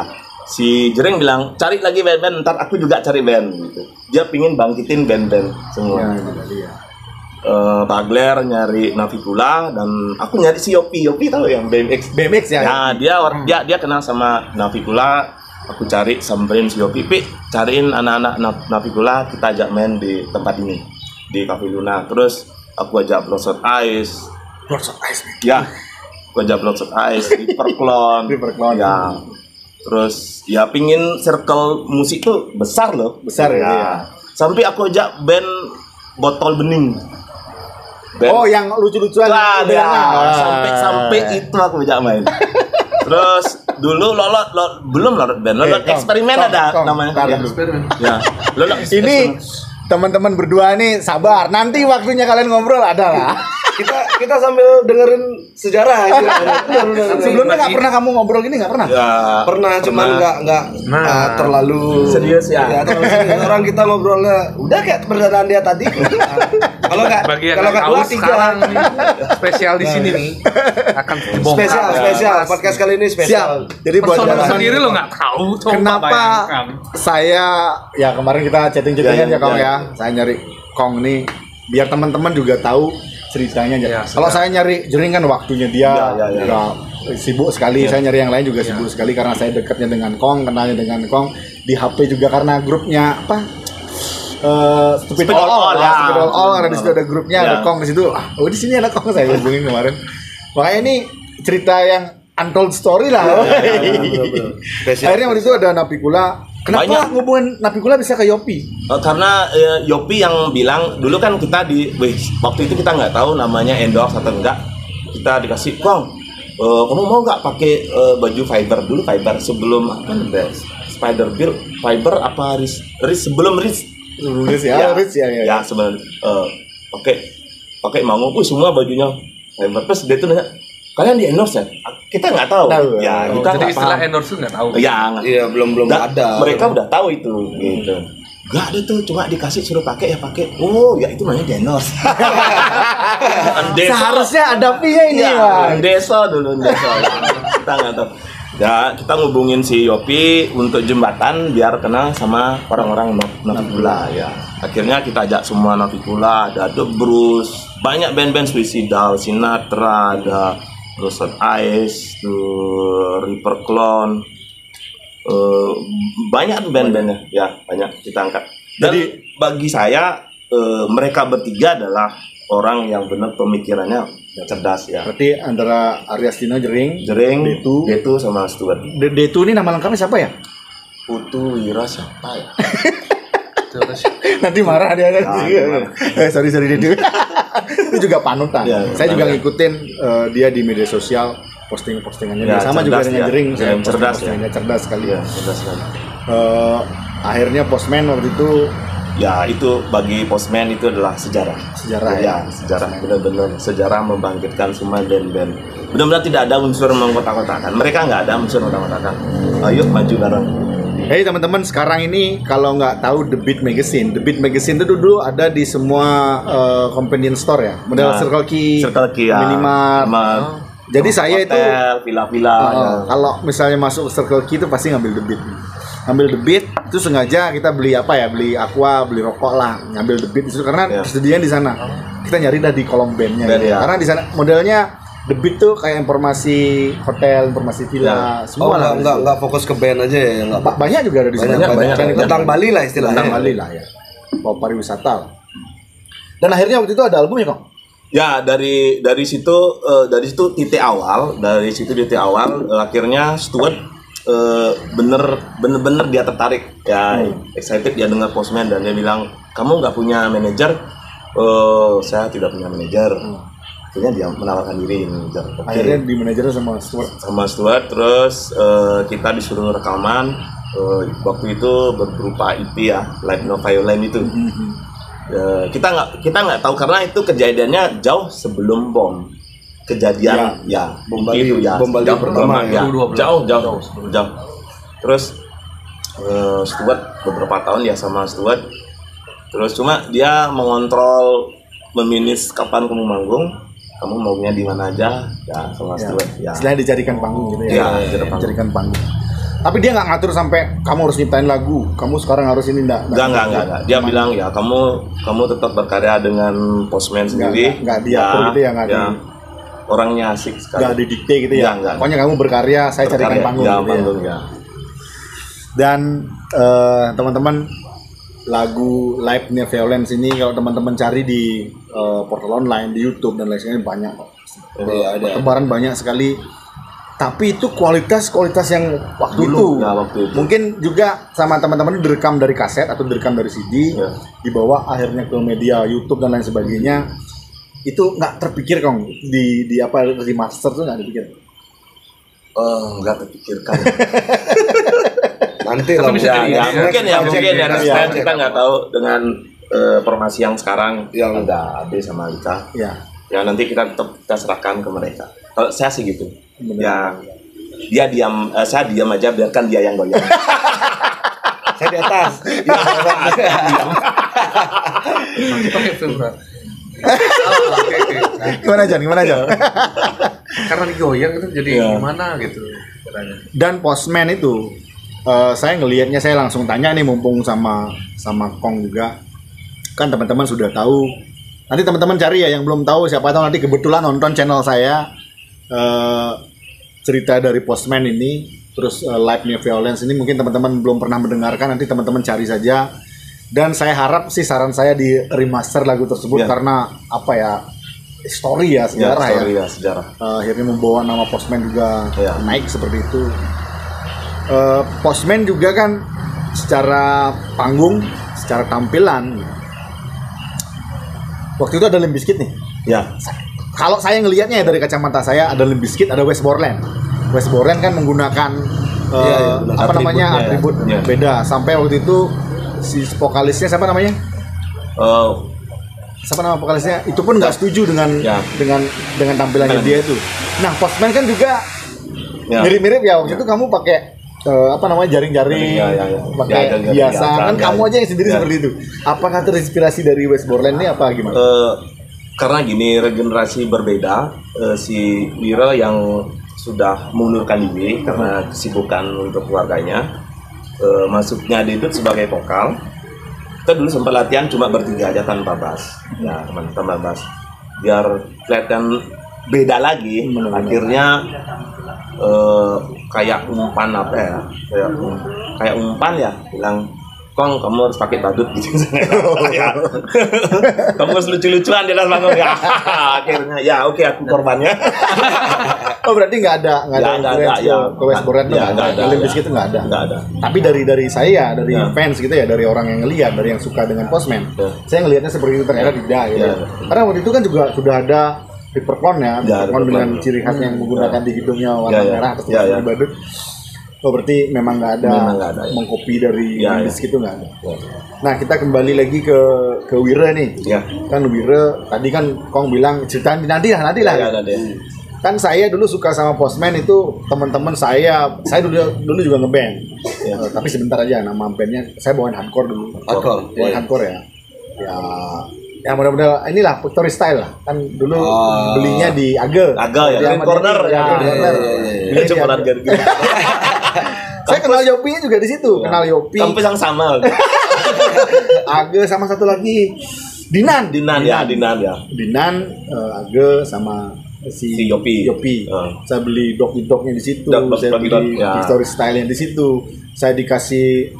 Si Jering bilang cari lagi band-band, ntar aku juga cari band gitu. Dia pingin bangkitin band-band semua. Ya. Bagler nyari Navikula dan aku nyari si Yopi tahu yang BMX ya. Nah, dia kenal sama Navikula, aku cari samperin si Yopi, cariin anak-anak Navikula, kita ajak main di tempat ini di Cafe Luna. Terus aku ajak Bloodshot Ice. Ya. Aku ajak Bloodshot Ice di Perklon. Ya. Terus ya pingin circle musik tuh besar loh. Besar ya. Sampai aku ajak band Botol Bening. Oh, yang lucu-lucuan ya. Sampai itu aku ajak main. Terus dulu belum lolot band, lolot eksperimen ada namanya. Ya. Lolot ini teman-teman berdua nih sabar, nanti waktunya kalian ngobrol ada lah. kita sambil dengerin sejarah aja. Sebelumnya nggak pernah kamu ngobrol gini, nggak pernah? Ya, pernah, cuman nggak terlalu serius ya. Orang kita ngobrolnya udah kayak perdana dia tadi. Kalau nggak dua tiga spesial di sini nih akan spesial podcast kali ini spesial. Jadi buat personal sendiri lo nggak tahu. Kenapa saya ya kemarin kita chatting-chattingan ya Kong ya. Saya nyari Kong nih biar teman-teman juga tahu ceritanya aja. Kalau saya nyari Jering kan waktunya dia sibuk sekali. Saya nyari yang lain juga sibuk sekali karena saya dekatnya dengan Kong, kenalnya dengan Kong di HP juga karena grupnya apa? Stupid All karena di situ ada grupnya, ada Kong di situ. Oh, di sini ada Kong, saya hubungin kemarin. Makanya ini cerita yang untold story lah. Akhirnya waktu itu ada Navikula. Kenapa ngubungin Navikula bisa ke Yopi? Karena Yopi yang bilang dulu kan kita waktu itu kita nggak tahu namanya endorse atau enggak. Kita dikasih, Kong, kamu mau nggak pakai baju fiber dulu, fiber sebelum apa nih, Spider Build fiber apa Riz sebelum Riz ya sebelum pakai mau semua bajunya fiber. Terus dia tuh nanya, kalian di endorse ya? Kita nggak tahu. Ya, kita jadi istilah endorse nggak tahu. Iya, belum ada. Mereka udah tahu itu gitu. Gak ada tuh, cuma dikasih suruh pakai ya pakai. Oh, ya itu namanya endorse. Seharusnya ada fee ini, Bang. Desa dulu. Kita nggak tahu. Ya, kita ngubungin si Yopi untuk jembatan biar kenal sama orang-orang Navikula ya. Akhirnya kita ajak semua Navikula, ada The Bruce, banyak band-band Suicidal, Sinatra, ada Roasted Ice, Reaper Clone, banyak tuh band-bandnya, ya banyak kita angkat. Dan jadi bagi saya mereka bertiga adalah orang yang benar pemikirannya cerdas ya. Berarti antara Aryastino Jering, Detu sama Stuart. Detu ini nama lengkapnya siapa ya? Putu Wira siapa ya? Nanti marah dia kan. Sorry Detu. Itu juga panutan. Ya, saya juga ngikutin dia di media sosial, postingannya ya, sama juga dengan Jering. Cerdas sekali. Ya, cerdas sekali. Akhirnya Postman waktu itu, ya itu bagi Postman itu adalah sejarah ya, sejarah benar-benar sejarah membangkitkan semua band-band. Benar-benar tidak ada unsur mengkotak-kotakan. Mereka nggak ada unsur mengkotak-kotakan. Ayo maju bareng. Hey teman-teman, sekarang ini kalau nggak tahu The Beat Magazine itu dulu ada di semua convenience store ya, model Circle K ya, Minimart. Jadi saya hotel, itu villa-villa. Kalau misalnya masuk Circle K itu pasti ngambil The Beat, itu sengaja kita beli beli aqua, beli rokok lah, ngambil The Beat itu karena persediaan di sana. Kita nyari dah di kolom bandnya gitu. Karena di sana modelnya The Beat tuh kayak informasi hotel, informasi villa, semua lah. Enggak fokus ke band aja ya. Banyak juga ada di sana. Banyak. Tentang Bali lah istilahnya. Tentang Bali lah ya. Pariwisata. Dan akhirnya waktu itu ada albumnya kok. Ya dari situ titik awal, akhirnya Stuart bener-bener dia tertarik ya, excited dia dengar Postman dan dia bilang, kamu nggak punya manajer? Saya tidak punya manajer. Akhirnya dia menawarkan diri manajer. Akhirnya di manajer sama Stuart. Terus kita disuruh rekaman. Waktu itu berupa EP ya, Live No Violence itu. Kita nggak tahu karena itu kejadiannya jauh sebelum bom kejadian bom Bali pertama ya, jauh. Terus Stuart beberapa tahun ya sama Stuart. Terus cuma dia mengontrol, meminis kapan kamu manggung, kamu maunya di mana aja ya sama Stuart ya. Istilahnya dijadikan panggung gitu ya. Dijadikan panggung. Tapi dia nggak ngatur sampai kamu harus nyiptain lagu, kamu sekarang harus ini enggak. Dia bilang ya kamu tetap berkarya dengan Postman sendiri. Nggak diatur gitu ya, nggak di. Orangnya asik sekali. Nggak didikte gitu ya. Pokoknya kamu berkarya, saya carikan panggung. Ya. Dan teman-teman, lagu Live No Violence ini kalau teman-teman cari di portal online, di YouTube dan lain sebagainya banyak kok. Pertebaran banyak sekali. Tapi itu kualitas yang waktu itu. Mungkin juga sama teman-teman direkam dari kaset atau direkam dari CD, dibawa akhirnya ke media YouTube dan lain sebagainya. Itu nggak terpikir Kong di remaster tuh nggak terpikir? Nggak terpikirkan. Nanti lah. Mungkin ya. Kita nggak tahu dengan formasi yang sekarang yang ada Ade sama Alika. Ya nanti kita serahkan ke mereka. Kalau saya sih gitu. Ya, dia diam, saya diam aja, biarkan dia yang goyang. Saya di atas. Gimana Jan? Karena digoyang itu jadi gimana gitu. Dan Postman itu, saya ngelihatnya, saya langsung tanya nih, mumpung sama Kong juga, kan teman-teman sudah tahu. Nanti teman-teman cari ya yang belum tahu, siapa tahu nanti kebetulan nonton channel saya. Cerita dari Postman ini, terus Live No Violence ini mungkin teman-teman belum pernah mendengarkan, nanti teman-teman cari saja. Dan saya harap sih saran saya di remaster lagu tersebut karena story ya, sejarah sejarah. Akhirnya membawa nama Postman juga naik seperti itu. Postman juga kan secara panggung, secara tampilan, waktu itu ada Limp Bizkit nih. Kalau saya ngelihatnya ya dari kacamata saya, ada Limp Bizkit, ada West Borland. West Borland kan menggunakan atribut beda. Sampai waktu itu si vokalisnya siapa namanya? Siapa nama vokalisnya? Itu pun nggak setuju dengan tampilannya dia itu. Nah, Postman kan juga mirip-mirip ya. Waktu itu kamu pakai jaring-jaring, pakai biasa kan kamu aja yang sendiri seperti itu. Apakah terinspirasi dari West Borland ini apa gimana? Karena gini, regenerasi berbeda, si Wira yang sudah mengundurkan diri karena kesibukan untuk keluarganya, masuknya Didut sebagai vokal. Kita dulu sempat latihan cuma bertiga aja tanpa bass, tanpa bass, biar kelihatan beda lagi. Akhirnya kayak umpan apa ya? Kayak umpan ya, bilang Kong, kamu harus pakai badut gitu. Ya. Kamu harus lucu-lucuan di atas panggung ya. Akhirnya ya oke, aku korbannya. Oh berarti nggak ada ya. ke Westboro nggak ada. Limp Bizkit itu nggak ada. Tapi dari saya, dari fans gitu ya, dari orang yang ngelihat, dari yang suka dengan Postman, saya ngelihatnya seperti itu, ternyata tidak gitu. Karena waktu itu kan juga sudah ada Rippercon ya, Rippercon dengan ciri khas yang menggunakan di hidungnya warna merah terus di badut. Oh berarti memang nggak ada mengkopi dari Bizkit itu nggak ada. Nah kita kembali lagi ke Wira nih. Kan Wira tadi kan Kong bilang ceritain nanti lah. Kan saya dulu suka sama Postman itu, teman-teman saya dulu juga ngeband. Tapi sebentar aja, nama bandnya saya bawain hardcore dulu. Hardcore ya. Ya mudah-mudahan inilah Victory Style lah. Kan dulu belinya di Age ya, Corner ya. Saya kenal Yopi juga di situ, kenal Yopi. Kampus yang sama. Age sama satu lagi Dinan ya. Age sama si Yopi. Saya beli dog-dognya di situ, saya beli Victory Style yang di situ. Saya dikasih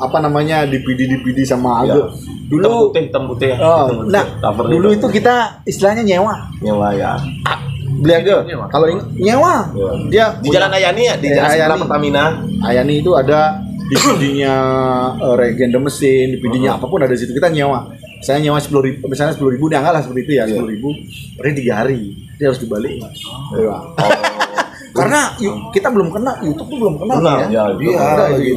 DVD sama Age. Dulu hitam putih. Nah, dulu itu kita istilahnya nyewa ya. Beli Age. Kalau nyewa, dia di Jalan Ayani ya, di Jalan sebelah Pertamina. Ayani itu ada DVD-nya Regen the Machine, DVD-nya apapun ada di situ, kita nyewa. Saya nyewa 10.000, misalnya 10.000 dia enggak lah seperti itu ya, 10.000. Berarti 3 hari. Dia harus dibalik. Karena kita belum kenal, YouTube tuh belum kenal ya. Lagi.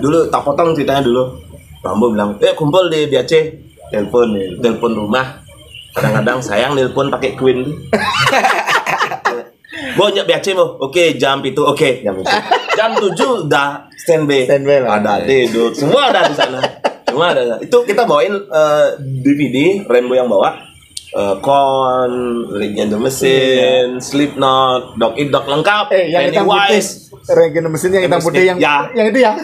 Dulu tak potong ceritanya dulu. Rambo bilang, kumpul di BAC, telepon rumah. Kadang-kadang sayang telepon pakai Queen. Banyak BAC mo, oke jam itu, jam 7 udah standby lah. Ada tidur, semua ada di sana. Semua ada. Itu kita bawain DVD, Rainbow yang bawa. Korn, Regen the Machine, Slipknot, Dog Eat Dog lengkap. Yang hitam putih, Regen the Machine yang hitam putih yang itu ya.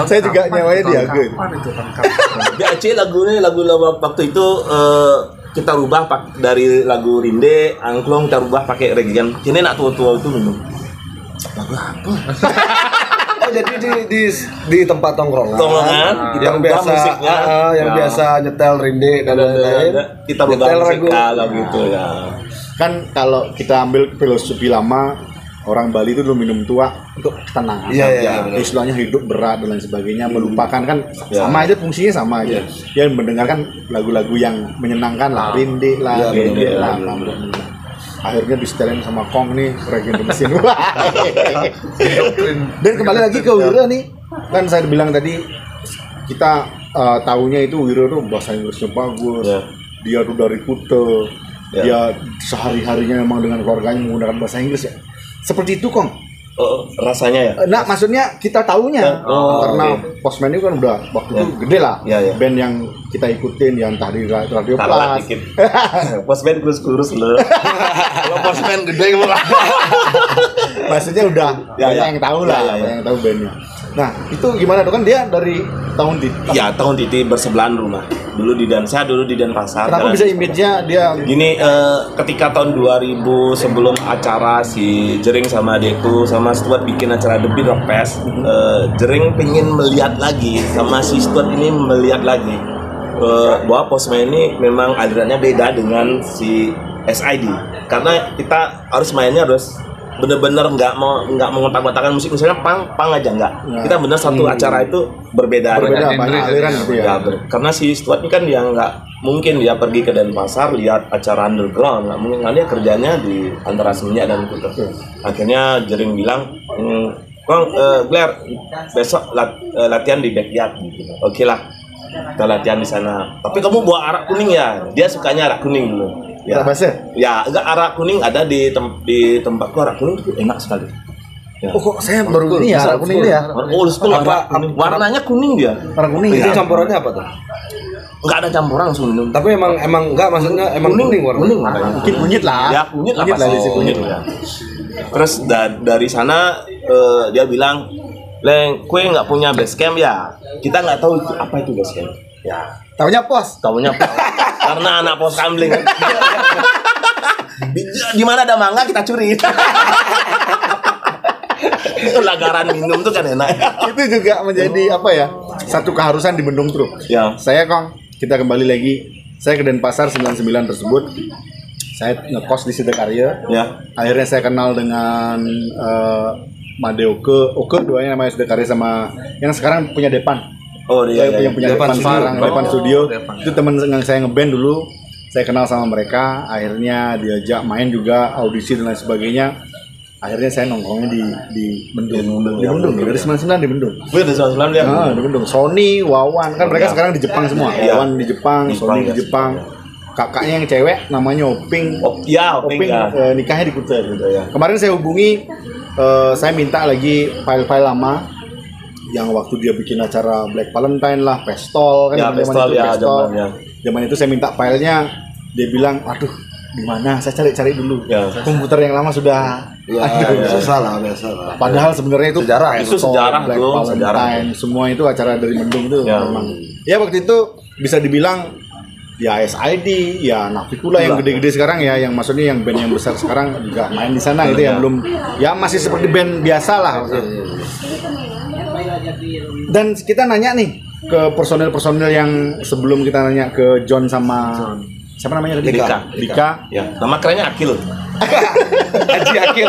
Saya juga nyawanya di Age. BAC lagu waktu itu kita rubah dari lagu Rinde, Angklung kita rubah pakai Regen. Ini nak tua-tua itu minum. Lagu apa? Jadi di tempat tongkrongan yang biasa nyetel Rinde dan lain-lain, kita rubah lagu itu ya. Kan kalau kita ambil filosofi lama, orang Bali itu dulu minum tua untuk ketenangan. Istilahnya hidup berat dan lain sebagainya, melupakan kan sama aja, fungsinya sama aja. Dia mendengarkan lagu-lagu yang menyenangkan lah, Rinde lah. Akhirnya disetelin sama Kong nih, Regen the Machine. Dan kembali lagi ke Wira nih, kan saya bilang tadi kita tahunya itu Wira tuh bahasa Inggrisnya bagus, dia tuh dari Kute, dia sehari-harinya memang dengan keluarganya menggunakan bahasa Inggris ya. Seperti itu Kong. Rasanya ya. Nah, maksudnya kita tahunya karena Postman itu kan udah waktu itu gede lah. Band yang kita ikutin yang entah di Radio Plus. Postman kurus-kurus loh. Kalau Postman gede maksudnya udah yang tahu lah, yang tahu bandnya. Nah, itu gimana tuh kan dia dari tahun Titi. Ya, tahun Titi bersebelahan rumah. Dulu di Denpasar. Kenapa bisa image-nya dia gini, ketika tahun 2000 sebelum acara si Jering sama Deku sama Stuart bikin acara The Beat Rock Fest, Jering pengen melihat lagi sama si Stuart ini melihat lagi bahwa Postman ini memang alirannya beda dengan si SID. Karena kita harus mainnya harus bener-bener nggak mau ngotak-ngotakan musik, misalnya pang aja nggak. Kita bener satu acara itu berbeda banyak aliran gitu ya. Karena si Stuart ini kan dia nggak mungkin dia pergi ke Denpasar lihat acara underground, nggak mungkin, dia kerjanya di antara Seminyak dan Kuta. Akhirnya Jering bilang, Bang, Blair besok latihan di backyard gitu. Oke lah, kita latihan di sana. Tapi kamu bawa arak kuning ya, dia sukanya arak kuning dulu. Ya, enggak, arak kuning ada di tempatku, arak kuning itu enak sekali. Ya. Kok saya baru ini ya, arak kuning dia. Warnanya kuning dia. Arak kuning itu campurannya apa tuh? Enggak ada campuran langsung minum. Tapi emang enggak, maksudnya emang kuning warnanya. Mungkin kunyit lah. Ya, kunyit lah pasti. Kunyit lah. Terus dari sana dia bilang, "Leng, kue nggak punya base camp ya?" Kita nggak tahu apa itu base camp. Ya. Taunya pos. Karena anak pos kamling. Di mana ada mangga kita curi. Lagaran minum tuh kan enak. Itu juga menjadi apa ya? Satu keharusan di Bendung Truk. Ya. Saya kita kembali lagi. Saya ke Denpasar 99 tersebut. Saya ngekos di Sidakarya. Ya. Akhirnya saya kenal dengan Madeoke, duanya namanya Sidakarya sama yang sekarang punya Depan. Oh iya. Yang punya Depan sekarang, Depan Studio. Depan. Itu teman yang saya ngeband dulu. Saya kenal sama mereka. Akhirnya diajak main juga, audisi dan lain sebagainya. Akhirnya saya nongkrongnya di Bendung. Di Bendung, dari 99 di Bendung. Dari 99 dia. Di Bendung. Sony, Wawan, kan mereka sekarang di Jepang semua. Wawan di Jepang, Sony di Jepang. Kakaknya yang cewek namanya Oping. Oping nikahnya di Kuta gitu ya. Kemarin saya hubungi, saya minta lagi file-file lama yang waktu dia bikin acara Black Valentine lah, Pestol kan. Ya, Pestol ya, zaman itu saya minta filenya, dia bilang, aduh, di mana? Saya cari dulu. Ya. Komputer yang lama sudah. Biasa lah. Padahal sebenarnya itu sejarah. Itu sejarah Black tuh, Valentine, semua itu acara dari Mendung itu memang. Ya waktu itu bisa dibilang ya SID, ya Navikula yang gede-gede sekarang ya, yang maksudnya yang band yang besar sekarang juga main di sana gitu ya, belum ya masih seperti band biasa lah. Dan kita nanya nih ke personil-personil yang sebelum kita nanya ke John sama siapa namanya tadi? Dika. Ya, nama kerennya Akil. Haji Akil.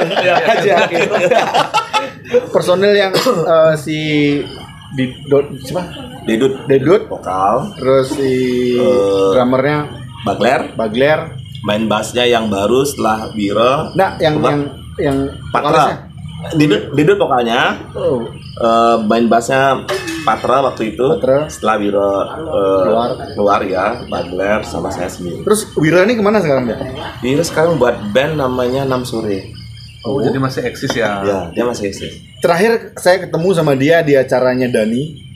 Personil yang si siapa? Dedut Vokal. Terus si drummernya Bagler. Main bassnya yang baru setelah Biro. Nah, yang Patra. Dedut vokalnya. Main bassnya Patra waktu itu. Setelah Biro keluar ya, Bagler sama saya sendiri. Terus Wira ini kemana sekarang dia? Biro sekarang buat band namanya 6 Sore. Oh, jadi masih eksis ya? Ya, dia masih eksis. Terakhir saya ketemu sama dia di acaranya Dani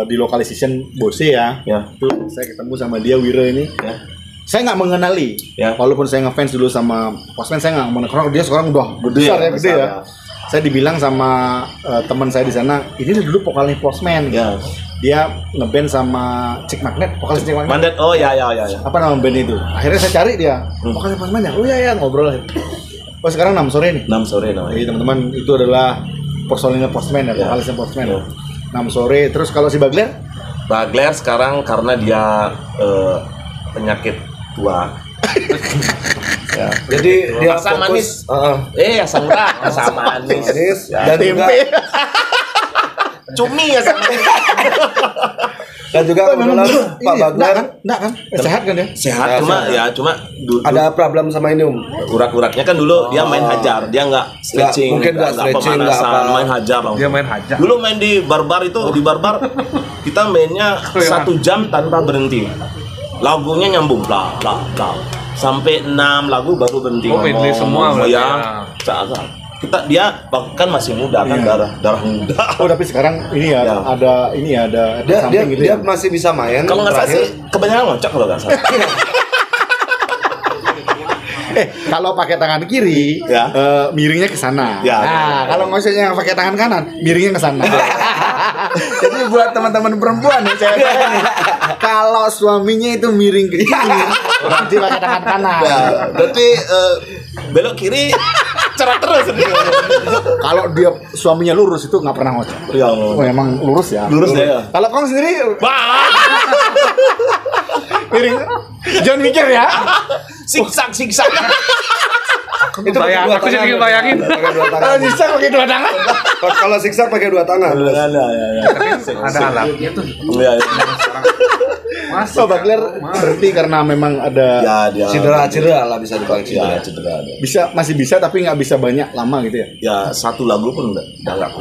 di Localization Bose ya. Itu saya ketemu sama dia Wira ini. Saya nggak mengenali, walaupun saya ngefans dulu sama Postman, saya nggak mengenal. Dia sekarang udah gede ya. Saya dibilang sama teman saya di sana, ini dulu vokalnya Postman. Dia ngeband sama Chick Magnet, vokalis Chick Magnet. Oh ya. Apa nama band itu? Akhirnya saya cari dia, vokalnya Postman ya. Oh ya ngobrol. Oh sekarang 6 sore nih. 6 sore namanya. Jadi teman-teman itu adalah personilnya Postman ya, vokalisnya Postman. 6 sore. Terus kalau si Bagler sekarang karena dia penyakit tua. Ya. Jadi dia asam fokus, manis. Asam murah, asam manis. Dan tempe. Cumi ya sama. Dan juga kebetulan Pak Bagler enggak kan? Sehat kan dia? Sehat, cuma ada problem sama ini urat-uratnya kan dulu dia main hajar, dia nggak stretching, mungkin nggak stretching, pemanasan, main hajar. Dia main hajar. Dulu main di barbar itu, di barbar kita mainnya 1 jam tanpa berhenti. Lagunya nyambung, bla sampai 6 lagu baru berhenti. Oh, medley semua ya. Dia bahkan masih muda kan, darah muda. Oh tapi sekarang ini ya, ada dia gitu dia masih bisa main. Kalau nggak salah sih kebanyakan ngocok kalau nggak salah. Kalau pakai tangan kiri, miringnya ke sana. Nah, kalau ngocoknya pakai tangan kanan, miringnya ke sana. Jadi buat teman-teman perempuan ya, cewek nih, kalau suaminya itu miring ke kiri, berarti pakai tangan kanan. Berarti belok kiri cerak terus. Kalau dia suaminya lurus itu nggak pernah ngocok. Oh emang lurus ya. Lurus ya. Kalau Kong sendiri, miring. Jangan mikir ya. Siksak. Aku jadi bayangin. Kalau siksak pakai 2 tangan. Kalau siksak pakai 2 tangan. Ada alatnya tuh. So Bagler berhenti karena memang ada cedera lah, bisa dibilang cedera. Masih bisa tapi nggak bisa banyak lama gitu ya. Ya 1 lagu pun udah nggak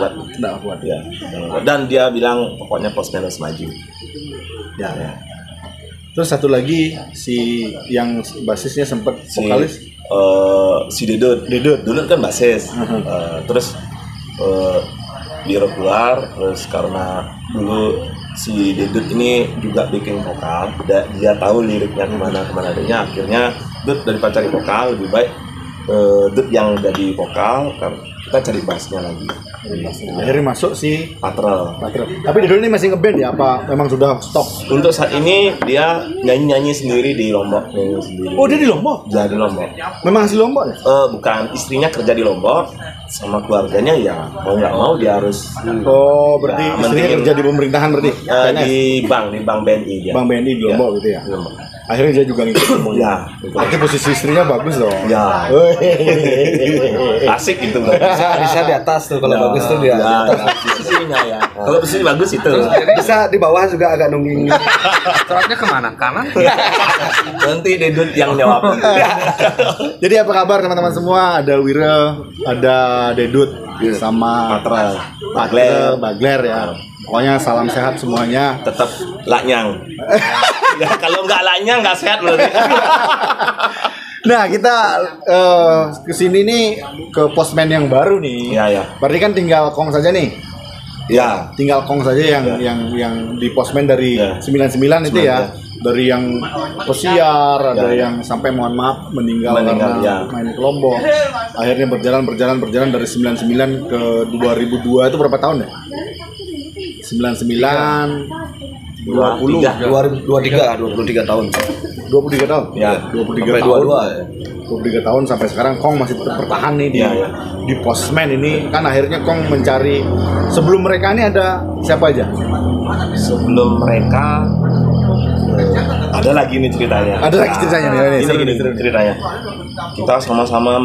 kuat. Ya. Dan dia bilang pokoknya Postman harus maju. Ya. Terus satu lagi si yang basisnya sempat vokalis si Dedut kan basis. Terus Biro keluar, terus karena dulu si Dedut ini juga bikin vokal, dia tahu liriknya kemana adanya, akhirnya Dut daripada cari vokal lebih baik Dut yang jadi vokal, kita cari bassnya lagi. Akhirnya masuk si Patrol. Tapi Dedut ini masih ngeband ya? Apa memang sudah stop? Untuk saat ini dia nyanyi sendiri di Lombok. Oh, dia di Lombok? Dia di Lombok. Memang asli Lombok ya? Bukan, istrinya kerja di Lombok sama keluarganya ya mau nggak mau dia harus. Oh, berarti istrinya kerja di pemerintahan berarti? Di bank BNI dia. Bank BNI di Lombok gitu ya? Akhirnya dia juga ngikut. Ya. Berarti posisi istrinya bagus dong. Ya. Asik gitu. Bisa di atas tuh kalau bagus tuh dia. Posisinya ya. Kalau posisi bagus itu. Bisa di bawah juga agak nungging. Coraknya kemana? Kanan? Nanti Dedut yang jawab. Jadi apa kabar teman-teman semua? Ada Wira, ada Dedut, sama Bagler ya. Pokoknya salam sehat semuanya. Tetap lanyang. Ya kalau nggak lanyang nggak sehat berarti. Nah kita kesini nih ke postman yang baru nih. Iya. Berarti kan tinggal Kong saja nih. Ya. Tinggal Kong saja yang di postman dari 99 itu ya. Dari yang pesiar, ada yang sampai mohon maaf meninggal karena main ke Lombok. Akhirnya berjalan dari 99 ke 2002 itu berapa tahun ya? 99 20 23 tahun. 23 tahun? Ya, 23 tahun. 23 tahun sampai sekarang Kong masih tetap bertahan nih di postman ini. Kan akhirnya Kong mencari, sebelum mereka ini ada siapa aja? Sebelum mereka ada lagi nih ceritanya. Ada lagi ceritanya nih. Ini ceritanya. Kita sama-sama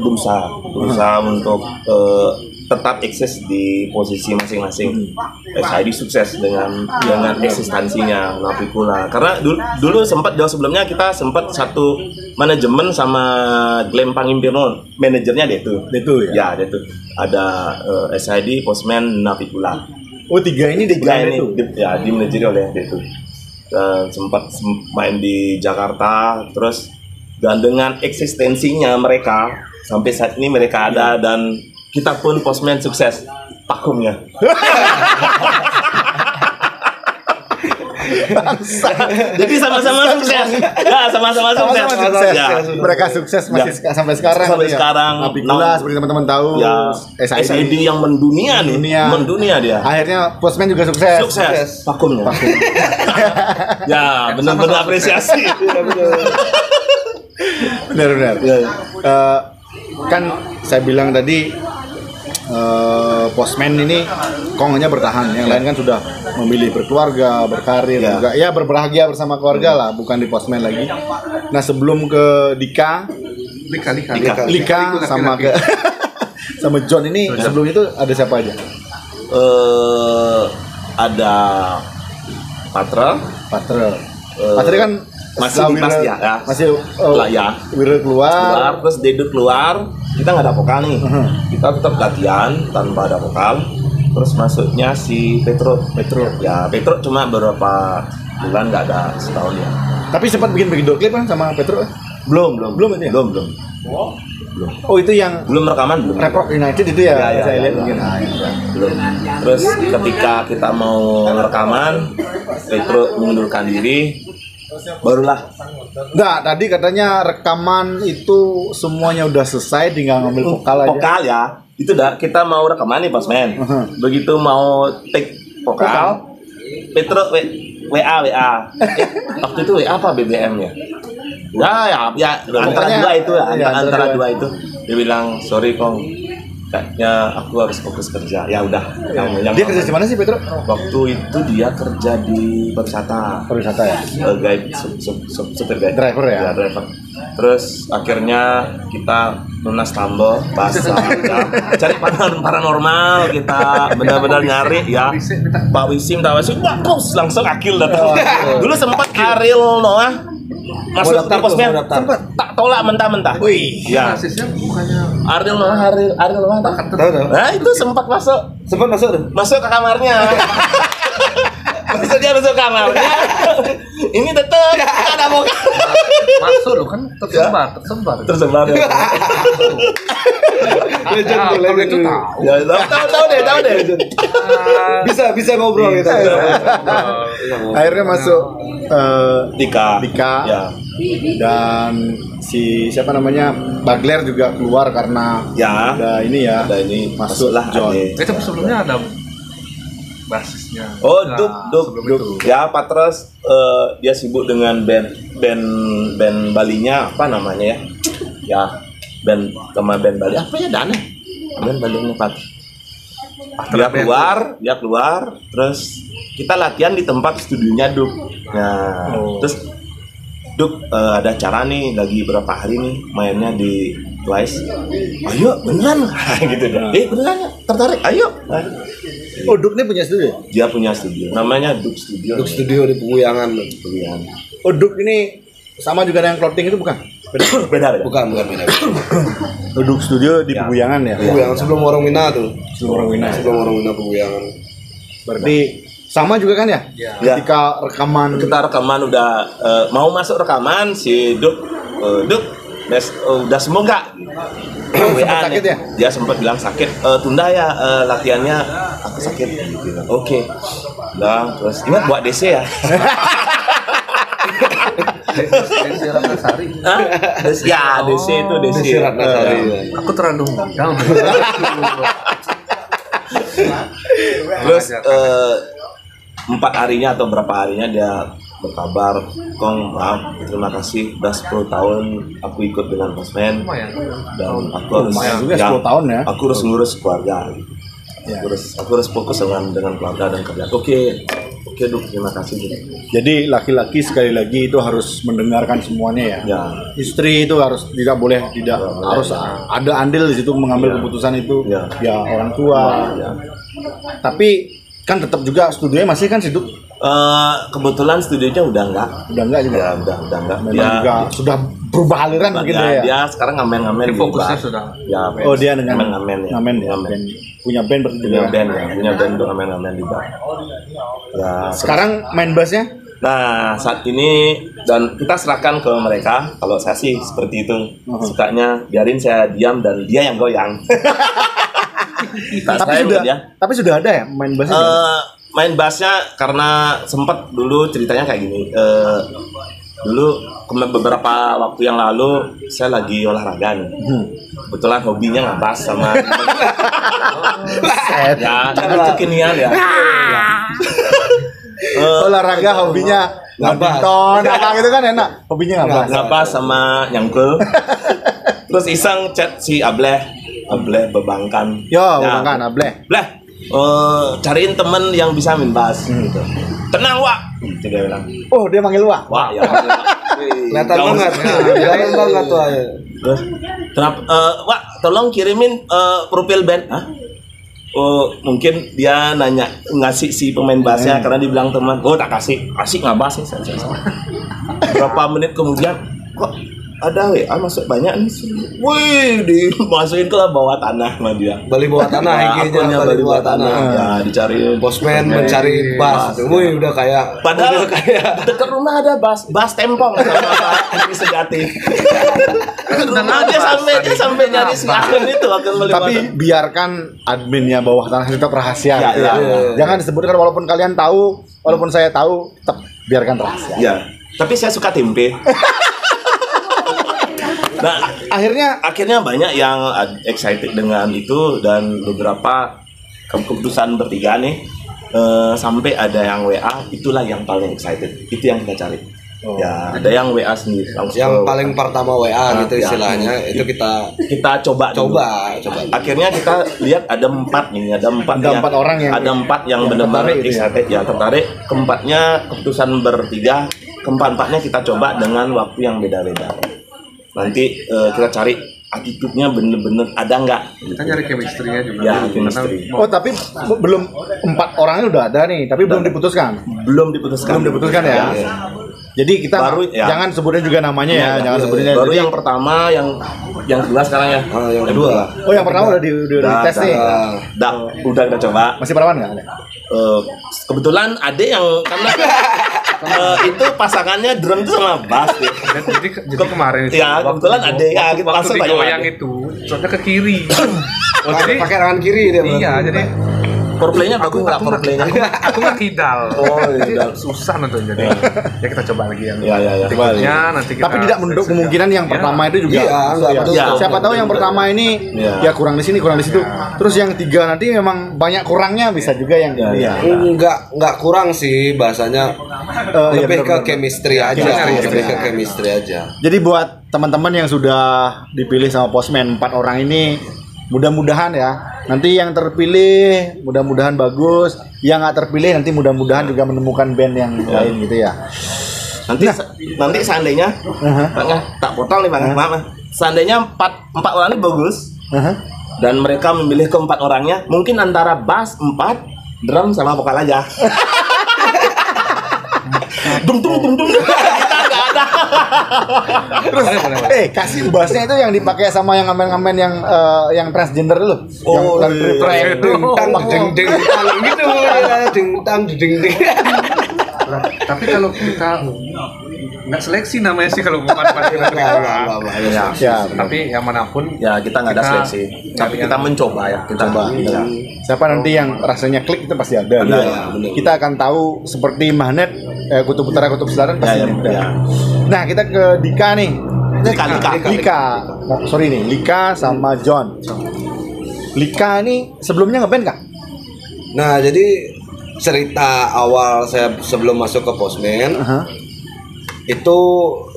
berusaha untuk tetap eksis di posisi masing-masing. SID sukses dengan eksistensinya Navicula. Karena dulu sempat jauh sebelumnya kita sempat satu manajemen sama Glenn Pangimpirno, manajernya Detu ya. Ya, Detu. Ada SID, Postman, Navicula. Oh, tiga ini ya dimanajeri oleh Detu. Sempat main di Jakarta, terus dan dengan eksistensinya mereka sampai saat ini mereka ada dan kita pun postman sukses vakumnya. Jadi sama-sama sukses. Ya, sama-sama sukses. Ya. Mereka sukses masih sampai sekarang. Sampai sekarang. Navicula seperti teman-teman tahu. Ya, SID yang mendunia nih. Mendunia dia. Akhirnya postman juga sukses. Sukses. Vakumnya. Ya, benar-benar apresiasi. Benar. Kan saya bilang tadi postman ini Kong hanya bertahan, yang lain kan sudah memilih berkeluarga, berkarir juga, ya berbahagia bersama keluarga lah, bukan di postman lagi. Nah sebelum ke Lika sama ke sama John ini, sebelum itu ada siapa aja? Ada Patra kan masih Wira keluar, terus Dedut keluar, kita nggak ada vokal nih, kita tetap latihan tanpa ada vokal. Terus masuknya si Petro ya, Petro cuma beberapa bulan, nggak ada setahun ya. Tapi sempat bikin video klip kan sama Petro? Belum itu ya? Belum. Oh itu yang belum rekaman, belum. Rap Rock United itu ya, saya lihat mungkin. Belum. Terus ketika kita mau rekaman, Petro mengundurkan diri, barulah. Enggak, tadi katanya rekaman itu semuanya udah selesai, tinggal ngambil vokal aja. Vokal ya, itu dah kita mau rekaman nih postman. Begitu mau take vokal, Petro WA. Waktu itu WA apa BBM-nya? Ya, antara dua itu. Dia bilang, "Sorry Kong, kayaknya aku harus fokus kerja." Ya udah. Dia kerja di mana sih Petro? Waktu itu dia kerja di pariwisata ya. Guide, supir guide. Driver ya. Driver. Terus akhirnya kita lunas tambah basah ya. Cari paranormal, kita benar-benar nyari ya. Pak Wisim bagus, langsung Akil datang. Dulu sempat Ariel Noah masuk di posmen, sempat tak tolak mentah-mentah. Wih, ya. Basisnya bukannya Ariel Noah tak. Nah itu sempat masuk ke kamarnya. Maksudnya masuk kamarnya. Ini tetap ada vokal. Masuk loh kan tersebar. Ya. Legend itu tahu. Ya, tahu deh. Bisa ngobrol gitu. Akhirnya masuk Dika. Ya. Dan si siapa namanya Bagler juga keluar karena Ya. ada ini masuklah John. Itu sebelumnya ada basisnya. Oh, Nah, Duk. sebelum itu. Ya, Patras dia sibuk dengan band Balinya apa namanya ya? Ya, band Bali. Apa ya Dana? Band Balinya Pat. Dia keluar, terus kita latihan di tempat studionya Duk. Nah, terus Duk ada acara nih lagi berapa hari nih mainnya di Twice. Ayo beneran gitu deh. Beneran ya? Tertarik? Ayo. Oh, Duk ini punya studio? Dia punya studio. Namanya Duk Studio. Duk Studio di Peguyangan. Oh, Duk ini sama juga dengan clothing itu bukan? Beda. Bukan beda. Oh, Duk Studio di Peguyangan ya? Peguyangan sebelum Warung Wina tuh. Sebelum Warung Wina Peguyangan. Berarti sama juga kan ya? Ya. Ketika rekaman Kita rekaman udah mau masuk rekaman si Duk udah sembuh nggak? WA sakit ya? Dia sempat bilang sakit. Tunda ya latihannya, aku sakit. Gitu. Oke. Nah, terus ingat buat DC ya. Ya DC itu DC. Ratnasari. Aku terlalu muda. Terus 4 harinya atau berapa harinya dia berkabar, Kong, maaf, terima kasih udah 10 tahun aku ikut dengan Postman dan aku harus juga 10 tahun ya. Aku harus ngurus keluarga. Ya. Aku harus fokus dengan keluarga dan kerja. Oke, Duk, terima kasih. Jadi laki-laki sekali lagi itu harus mendengarkan semuanya ya. Ya. Istri itu harus harus ada andil di situ mengambil keputusan itu. Ya orang tua. Ya. Tapi kan tetap juga studionya masih kan Duk? Kebetulan studionya udah enggak juga. Ya, udah enggak. Memang juga sudah berubah aliran mungkin ya. Dia sekarang ngamen Fokusnya sudah. Ya, dia dengan ngamen ya. Ngamen. Punya band berarti juga. Punya band untuk ngamen di bar. Ya, sekarang main bassnya? Nah, saat ini dan kita serahkan ke mereka. Kalau saya sih seperti itu. Sukanya biarin saya diam dan dia yang goyang. Tapi sudah ada ya main bassnya? Main bassnya karena sempat dulu ceritanya kayak gini. Dulu beberapa waktu yang lalu saya lagi olahraga nih. Kebetulan hobinya ngebas sama ya, dengan kekinian ya. Olahraga hobinya badminton apa gitu kan enak. Hobinya ngebas sama nyangkul. Terus iseng chat si Ableh Bebangkan. Bebangkan Ableh. Cariin temen yang bisa main bass gitu. Tenang, Wak. Gitu dia bilang. Oh, dia manggil Wak. Wak ya. Kelihatan banget. Kelihatan banget tuh. Terus kenapa Wak, tolong kirimin profil band. Hah? Oh, mungkin dia ngasih si pemain bassnya karena dibilang teman. Oh, tak kasih nggak bass nih. Berapa menit kemudian kok ada WA masuk banyak nih. Wih, dimasukin ke bawah tanah sama dia. Bali bawah tanah, IG-nya Bali bawah tanah. Ya, dicari Postman mencari bass. Wih, udah kayak padahal dekat rumah ada bass tempong sama Pak Sejati. Dia sampai nyari akun itu tapi biarkan adminnya bawah tanah tetap rahasia gitu ya. Jangan disebutkan walaupun kalian tahu, walaupun saya tahu, tetap biarkan rahasia. Ya, tapi saya suka tempe. Nah, akhirnya banyak yang excited dengan itu dan beberapa keputusan bertiga nih sampai ada yang WA, itulah yang paling excited. Itu yang kita cari. Ya, ada yang WA sendiri langsung. Yang paling pertama WA gitu istilahnya, itu kita coba. Akhirnya kita lihat ada empat yang benar-benar excited ya, tertarik. Keempatnya keputusan bertiga, keempat-empatnya kita coba dengan waktu yang beda-beda. Nanti kita cari attitude-nya bener-bener ada nggak? Kita nyari chemistry-nya juga. Ya, chemistry. Oh, tapi belum 4 orangnya udah ada nih, tapi belum diputuskan. Belum diputuskan ya. Jadi kita baru, jangan sebutin juga namanya ya, jangan sebutin. Baru yang pertama, yang kedua sekarang ya. Yang kedua. Oh, yang pertama udah dites nih. Udah kita coba. Masih perawan nggak? Kebetulan ada yang karena itu pasangannya drum tuh sama bass deh. Jadi kemarin itu ya kebetulan ada ya kita waktu digoyang itu shotnya ke kiri. Jadi pakai tangan kiri dia. Iya, jadi Foreplaynya bagus nggak foreplaynya? Aku nggak kidal. Jadi susah nonton jadi. Ya kita coba lagi yang berikutnya nanti kita. Tapi tidak menutup kemungkinan yang pertama itu juga. Siapa tahu yang pertama ini ya kurang di sini, kurang di situ. Terus yang 3 nanti memang banyak kurangnya bisa juga yang enggak kurang sih bahasanya. Lebih ke chemistry aja. Lebih ke chemistry aja. Jadi buat teman-teman yang sudah dipilih sama Postman 4 orang ini, mudah-mudahan ya nanti yang terpilih mudah-mudahan bagus, yang nggak terpilih nanti mudah-mudahan juga menemukan band yang lain gitu ya. Nanti seandainya tak potong nih bang, maaf. Seandainya 4 orang ini bagus dan mereka memilih ke 4 orangnya, mungkin antara bass 4, drum sama vokal aja. Dum kita nggak ada. Terus kasih bassnya itu yang dipakai sama yang ngamen-ngamen yang transgender dulu. Yang ding gitu. Tapi kalau kita nggak seleksi namanya sih kalau bukan tapi yang manapun ya kita nggak ada seleksi, tapi kita mencoba ya, kita coba. Siapa nanti yang rasanya klik itu pasti ada. Kita akan tahu seperti magnet kutub utara kutub selatan pasti ada. Nah kita ke Dika nih. Lika sama John. Lika ini sebelumnya ngeband kah? Nah jadi cerita awal saya sebelum masuk ke Postman itu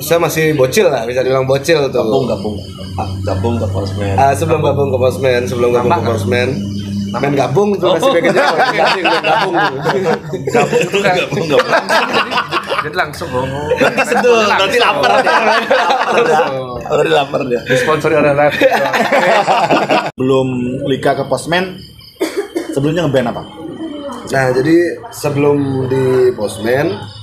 saya masih bocil lah, bisa dibilang bocil tuh. Gabung ke Postman. Sebelum gabung ke Postman, main gabung tuh masih bagian gabung. Jadi langsung ngomong. Nanti lapar dia. Disponsori oleh Live. Belum Lika ke Postman, sebelumnya ngeband apa? Nah jadi sebelum di Postman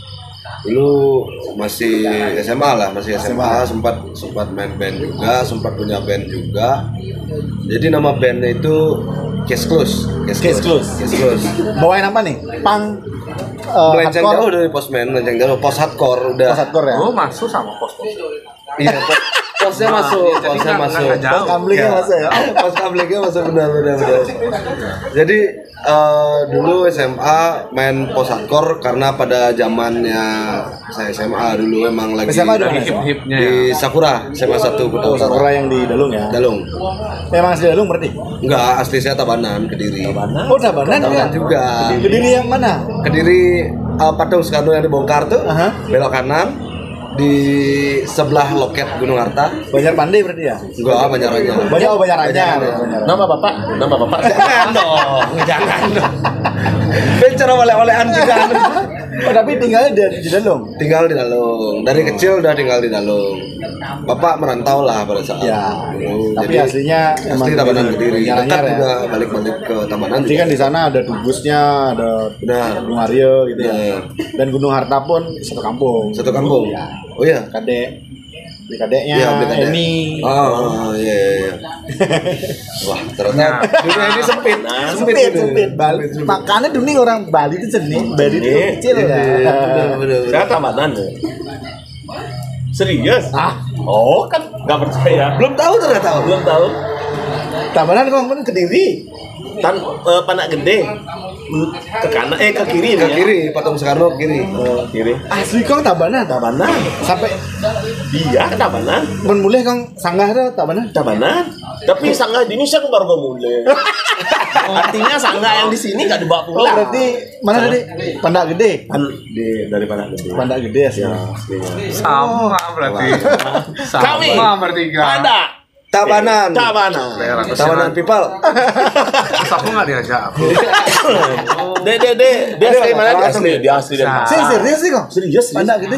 dulu masih SMA sempat main band juga, sempat punya band juga. Jadi nama bandnya itu Case Close. Bawain apa nih? Punk, melenceng jauh dari Postman, post hardcore udah. Post hardcore ya? Oh masuk sama post. Iya, posnya masuk. Pos kamblingnya masuk ya. Pos kamblingnya masuk benar. Jadi dulu SMA main post hardcore karena pada zamannya saya SMA dulu emang lagi hip-hipnya di Sakura, SMA 1 Kuta Utara. Sakura yang di Dalung ya? Dalung. Memang asli Dalung berarti? Enggak, asli saya Tabanan, Kediri. Oh, Tabanan juga. Kediri yang mana? Kediri patung Soekarno yang dibongkar tuh, belok kanan di sebelah loket Gunung Harta. Banjar Pandai berarti ya? Enggak, Banjaranya. Nama bapak? Jangan dong. Bicara oleh-olehan juga. Oh, tapi tinggalnya di Dalung? Tinggal di Dalung. Dari kecil udah tinggal di Dalung. Bapak merantau lah pada saat dulu. Tapi aslinya asli Tabanan Kediri. Dekat juga balik-balik ke Tabanan. Jadi kan di sana ada Dugusnya, ada Gunung Arya gitu ya. Dan Gunung Harta pun satu kampung. Ya. Oh iya, Kadeknya Eni. Oh iya. Wah, ternyata dunia ini sempit. Bali. Makanya dunia orang Bali itu seni, Bali itu kecil ya. Saya Tabanan ya. Serius? Oh kan nggak percaya. Belum tahu. Tabanan kok Kediri. Panak Gede ke kanan ke kiri ke kiri patung Soekarno kiri. Asli kong Tabanan sampai dia ke Tabanan mulai kong sanggah tuh Tabanan tapi sanggah di Indonesia aku baru mulai. Artinya sanggah yang di sini nggak dibawa pulang. Berarti mana tadi Panak Gede dari Panak Gede ya sama berarti kami bertiga Tabanan people. Aku nggak diajak aku. Dia asli dia asli dari serius sih kok serius Panak Gede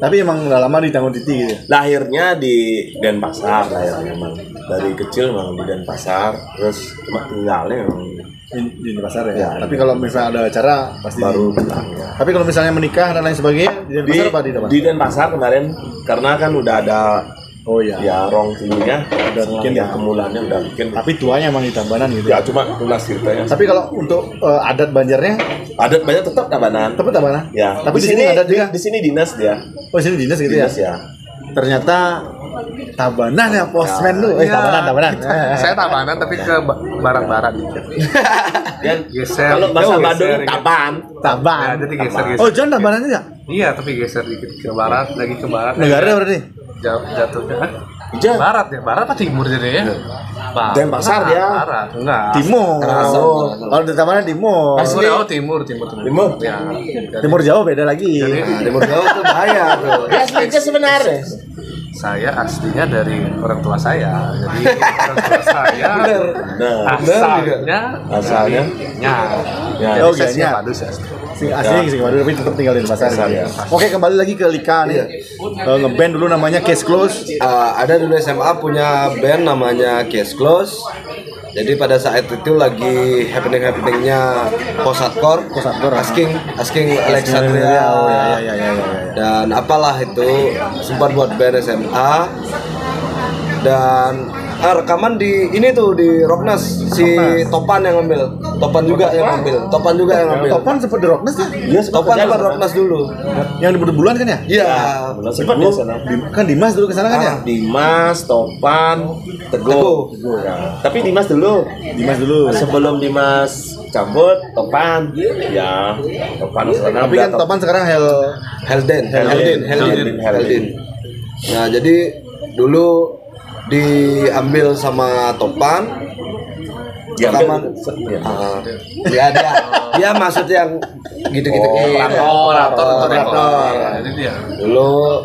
tapi emang udah lama di Tanggung Titi gitu. Lahirnya di Denpasar memang dari kecil memang di Denpasar terus cuma tinggalnya memang di Denpasar ya. Tapi kalau misalnya ada acara pasti baru pulang ya. Tapi kalau misalnya menikah dan lain sebagainya di Denpasar apa di Denpasar? Di Denpasar kemarin karena kan udah ada Oh iya. Ya rong dulunya udah bikin ya. Kemulannya udah bikin. Tapi tuanya emang di Tabanan gitu. Ya cuma tunas ceritanya. Tapi kalau untuk adat Banjarnya, adat Banjar tetap Tabanan. Tetap Tabanan. Ya. Tapi di sini ada juga. Di sini dinas dia. Oh, di sini dinas gitu dinas, ya. Ternyata Tabanan ya posmen tuh. Tabanan. Saya Tabanan tapi ke barat-barat dikit. Dan geser. Kalau bahasa Bandung Taban. Ya, jadi geser. Oh, John Tabanan juga? Iya, tapi geser dikit ke barat, lagi ke barat. Negara berarti? Jatuhnya kan? Barat ya, barat apa timur jadi ya? Denpasar ya. Barat, enggak. Timur. Kalau di Tabanan timur. Asli timur. Ya. Timur jauh beda lagi. Timur jauh tuh bahaya tuh. Aslinya sebenarnya. Saya aslinya dari orang tua saya. Jadi orang tua saya asalnya Oh, ganya. Aslinya sih Madura tapi tetap tinggal di pasar. Oke, kembali lagi ke Lika nih. Ngeband dulu namanya Case Close. Ada dulu SMA punya band namanya Case Close. Jadi pada saat itu lagi happeningnya post hardcore, asking Alexandria, dan apalah itu sempat buat band SMA dan rekaman di ini tuh di Rocknas si Topan yang ngambil, Topan juga yang ngambil. Topan sempat di Rocknas ya? Iya, Topan sempat Rocknas dulu. Yang di bulan kan ya? Iya. Sempat di sana. Kan Dimas dulu ke sana kan ya? Dimas, Topan, Teguh. Tapi Dimas dulu. Sebelum Dimas cabut, Topan. Ya, Topan sana. Tapi kan Topan sekarang Helden. Nah, jadi dulu diambil sama Topan. Dia maksud yang gitu-gitu dulu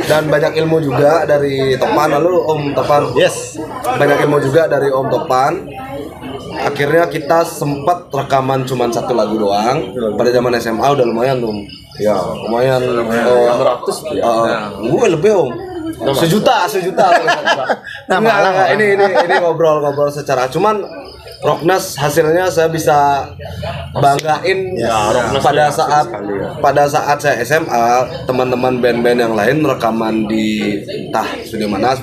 dan banyak ilmu juga dari Topan. Lalu Om Topan banyak ilmu juga dari Om Topan. Akhirnya kita sempat rekaman cuma satu lagu doang. Pada zaman SMA udah lumayan tuh. Ya lumayan 600 gue lebih Om. Sejuta. Enggak, ini ngobrol secara cuman Rocknas hasilnya saya bisa banggain pada saat saya SMA, teman-teman band-band yang lain rekaman di studio mana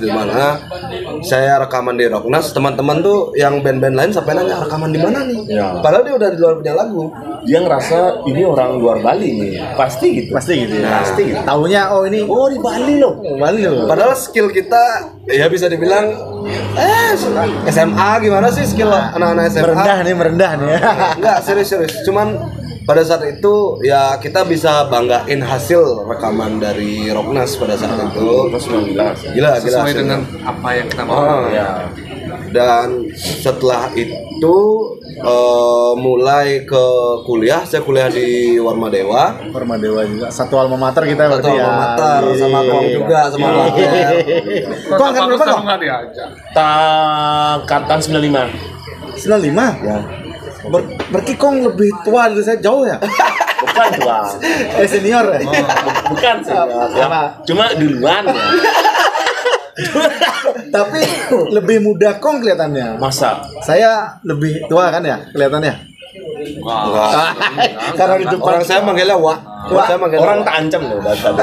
saya rekaman di Rocknas, teman-teman tuh yang band-band lain sampai nanya rekaman di mana nih padahal dia udah di luar punya lagu. Dia ngerasa ini orang luar Bali nih, pasti gitu ya. Taunya ini di Bali loh. Padahal skill kita ya bisa dibilang SMA gimana sih skill anak-anak SMA merendah nih. Enggak, serius. Cuman pada saat itu ya kita bisa banggain hasil rekaman dari Rocknas pada saat itu. Gila. Sesuai dengan apa yang kita mau. Dan setelah itu mulai ke kuliah, saya kuliah di Warma Dewa juga. Satu alma mater kita berarti ya. Sama Kong juga sama Walter. Kong kan berapa Kong? Angkatan 95. 95? Ya. Berarti Kong lebih tua dari saya jauh ya? Bukan tua. Senior ya? Bukan senior. Cuma duluan ya. Tapi lebih muda Kong kelihatannya. Masa? Saya lebih tua kan ya kelihatannya? Karena di depan orang saya manggilnya orang tak ancam loh. Kalau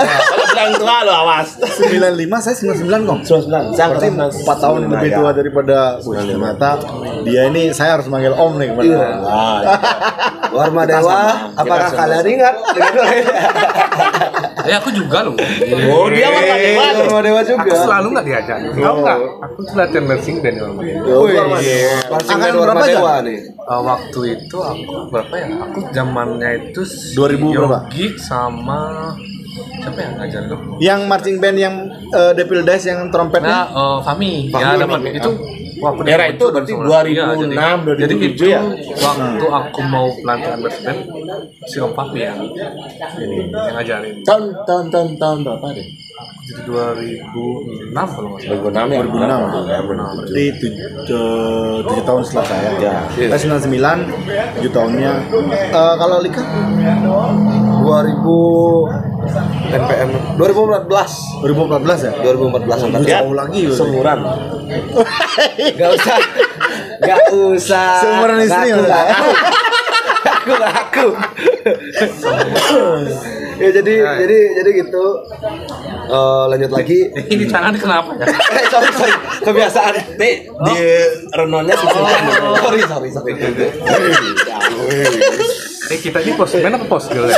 bilang tua lo awas. 95, saya 99 Kong. 99. Saya berarti 4 tahun lebih tua daripada ternyata dia ini saya harus manggil Om nih kepada. Warma Dewa, apakah kalian ingat? Aku juga loh. Oh, dia Warma Dewa juga. Aku selalu nggak diajak. Tahu nggak? Aku tuh latihan marching band Warma Dewa. Angkatan Warma Dewa nih. Waktu itu aku berapa ya? Aku zamannya itu 2000 berapa? Yogi sama siapa yang ngajarin tuh? Yang marching band yang Devil Dice yang trompetnya? Fami. Ya dapat itu. Era itu berarti 2006, 2007 jadi itu ya. Waktu aku mau pelatihan marching band si Om Fami yang ngajarin. Tahun berapa deh? Jadi 2006 kalau nggak salah. 2006. Jadi 7 tahun setelah saya. Saya 99, 7 tahunnya. Kalau Lika? 2014 ya? 2014 jauh lagi. Seumuran. Gak usah. Seumuran istri ngaku. Ya jadi gitu. Lanjut lagi. Ini tangan kenapa ya? Sorry. Kebiasaan. Di renonnya Sorry. Kita ini postman apa post girl ya?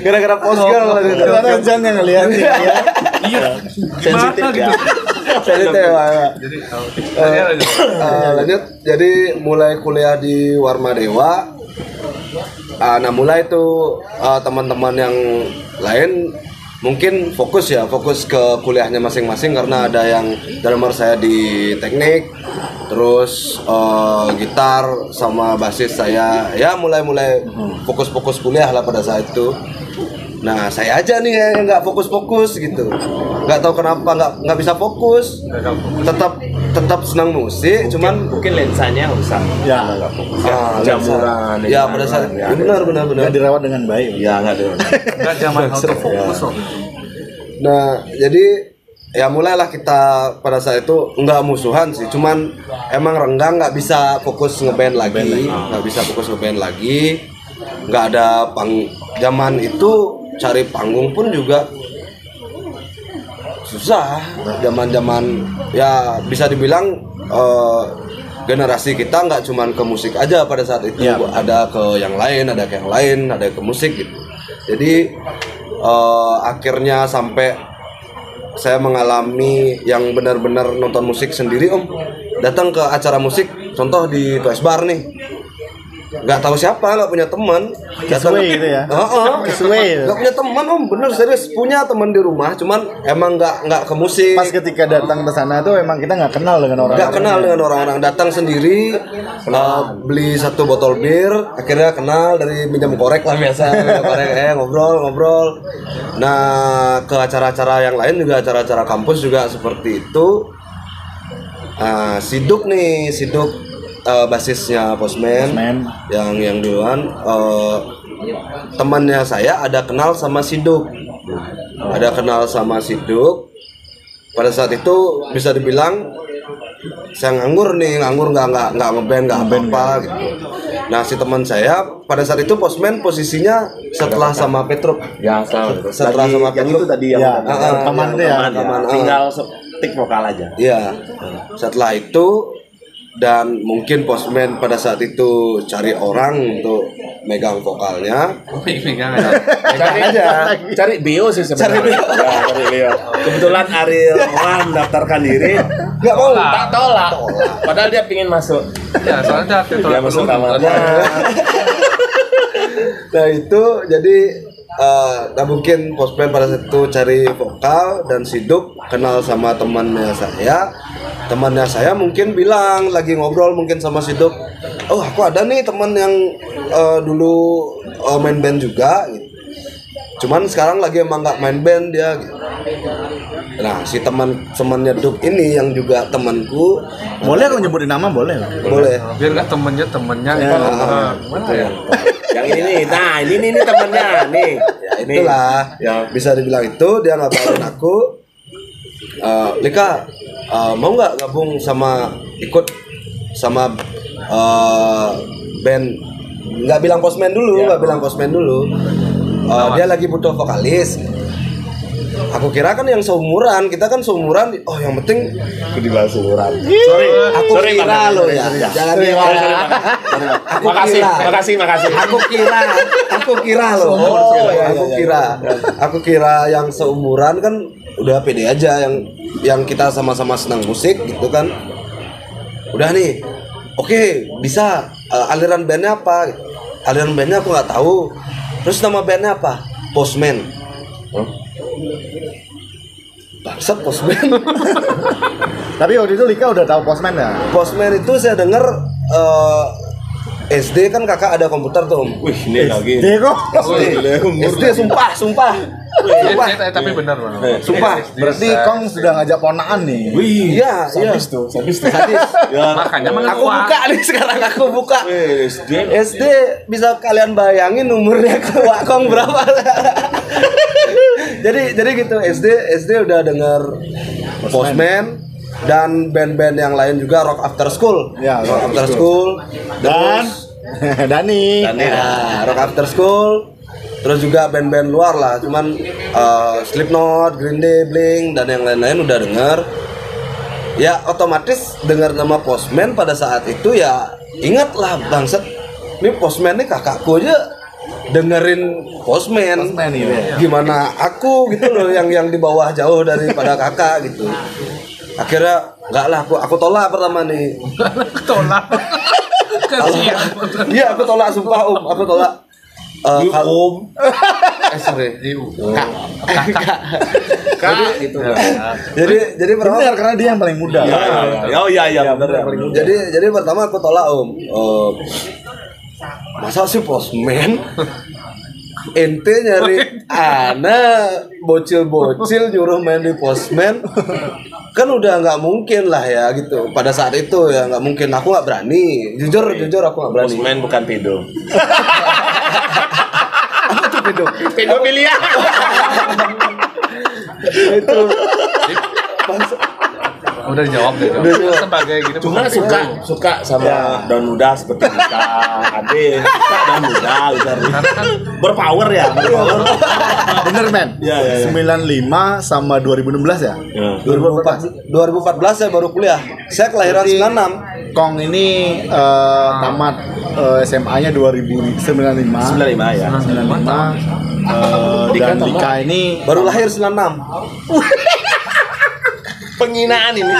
Gara-gara post girl gitu. Karena Jan yang ngeliat ya. Iya. Sensitif gitu. Sensitif ya. Lanjut. Jadi mulai kuliah di Warma Dewa. Nah mulai tuh teman-teman yang lain mungkin fokus ke kuliahnya masing-masing karena ada yang drummer saya di teknik, terus gitar sama basis saya ya mulai fokus kuliah lah pada saat itu. Nah saya aja nih yang nggak fokus gitu, nggak tahu kenapa nggak bisa fokus, tetap senang musik, cuman mungkin lensanya rusak. Ya, jamuran. Ya pada saat benar. nggak dirawat dengan baik. Ya nggak ada. Nggak zaman autofokus loh. Nah jadi ya mulailah kita pada saat itu nggak musuhan sih, cuman emang renggang nggak bisa fokus ngeband lagi, nggak ada zaman itu cari panggung pun juga susah. Zaman ya bisa dibilang generasi kita nggak cuman ke musik aja pada saat itu, ada ke yang lain, ada ke musik gitu. Jadi akhirnya sampai saya mengalami yang benar-benar nonton musik sendiri datang ke acara musik, contoh di Toys Bar nih, nggak tahu siapa, nggak punya teman, datang gitu ya. Nggak punya teman bener serius, punya teman di rumah, cuman emang nggak ke musik. Pas ketika datang ke sana tuh emang kita nggak kenal dengan orang-orang, datang sendiri, beli 1 botol bir, akhirnya kenal dari minjem korek lah biasa, ngobrol. Nah ke acara-acara yang lain juga, acara-acara kampus juga seperti itu. Siduk basisnya Postman yang duluan, temannya saya ada kenal sama Siduk, pada saat itu bisa dibilang saya nganggur nggak ngeband nggak apa-apa gitu. Nah si teman saya pada saat itu Postman posisinya setelah sama Petruk setelah sama Petruk itu tadi yang teman tinggal tik vokal aja. Iya. Setelah itu dan mungkin Postman pada saat itu cari orang untuk megang vokalnya. Cari bio sih sebenarnya. Cari bio. Kebetulan Ariel mendaftarkan diri, nggak mau, tak tolak. Padahal dia pingin masuk. Ya soalnya dia masuk kamarnya. Nah itu jadi nah mungkin Postman pada saat itu cari vokal dan Siduk kenal sama temannya saya mungkin bilang lagi ngobrol mungkin sama Siduk, aku ada nih teman yang dulu main band juga gitu. Cuman sekarang lagi emang nggak main band dia gitu. Nah si temannya Duk ini yang juga temanku, boleh aku nyebutin nama boleh biar nggak temennya ya. Yang ini nih, nah ini temennya nih. Ya itulah, ya bisa dibilang itu dia ngabarin aku, Lika mau nggak gabung ikut sama band, nggak bilang Postman dulu, dia lagi butuh vokalis. Aku kira kan yang seumuran, kita kan seumuran, yang penting dibahas seumuran. Aku kira loh ya. Jangan Makasih. Aku kira yang seumuran kan udah pede aja, yang kita sama-sama senang musik gitu kan. Udah nih. Oke, bisa. Aliran bandnya apa? Aliran bandnya aku nggak tahu. Terus nama bandnya apa? Postman. Bangsat Postman. Tapi waktu itu Lika udah tahu Postman ya? Postman itu saya dengar SD kan kakak ada komputer tuh. Wih, ini lagi. SD sumpah. Tapi benar Sumpah. Berarti Kong sudah ngajak ponakan nih. Wih, iya. Sadis tuh. Ya, makanya aku buka nih sekarang SD bisa kalian bayangin umurnya Kong berapa? jadi gitu SD udah dengar Postman dan band-band yang lain juga, Rock After School. Ya, Rock After School. Dan Dani. Nah, Rock After School. Terus juga band-band luar lah, cuman Slipknot, Green Day, Blink dan yang lain-lain udah denger. Ya otomatis dengar nama Postman pada saat itu ya ingatlah bangset. Ini Postman nih kakakku aja dengerin Postman gitu ya. Gimana aku gitu loh yang di bawah jauh daripada kakak gitu. Akhirnya enggak lah, aku tolak pertama nih. Tolak. Kasihan. Iya, aku tolak sumpah aku tolak. Sorry. Kak gitu. Jadi pertama Benar, karena dia yang paling muda. Iya, benar. Jadi pertama aku tolak masa sih Postman ente nyari anak bocil-bocil nyuruh main di Postman kan udah nggak mungkin lah ya gitu pada saat itu ya nggak mungkin, aku nggak berani jujur aku nggak berani. Postman bukan pedo. Apa tuh pedo? Pedofilia. Itu Udah dijawab deh. Sebagai gitu. Cuma suka sama daun muda seperti Nika, Ade, suka daun muda gitu. Berpower ya. Bener men. Iya. 95 sama 2016 ya? 2014 saya baru kuliah. Saya kelahiran 96. Kong ini tamat SMA-nya 95 95 ya. 95 dan Dika ini Baru lahir 96. Penghinaan ini.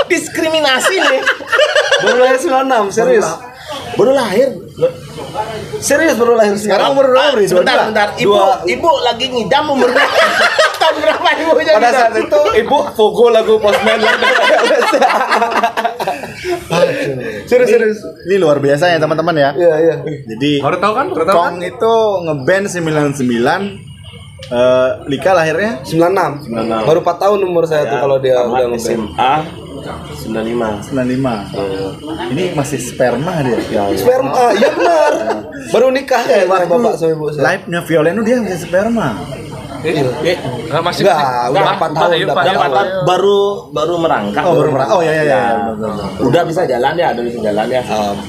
Diskriminasi nih. Baru lahir 96, serius. Baru lahir. Serius baru lahir 96. sekarang umur berapa nih? Bentar. Ibu lagi ngidam umur berapa? Tahun berapa ibunya? Pada saat itu ibu fogo lagu Postman. Serius. Ini luar biasa ya teman-teman ya. Iya. Jadi Baru tahu kan? Kong itu ngeband 99. Lika lahirnya 96. Baru 4 tahun umur saya tuh kalau dia udah ngeband. SMA 95. 95. Ini masih sperma dia. Sperma, iya benar. Baru nikah ya bapak sama ibu saya. Live-nya Violeno dia masih sperma. Masih udah 4 tahun. Baru merangkak. Oh iya. Udah bisa jalan ya,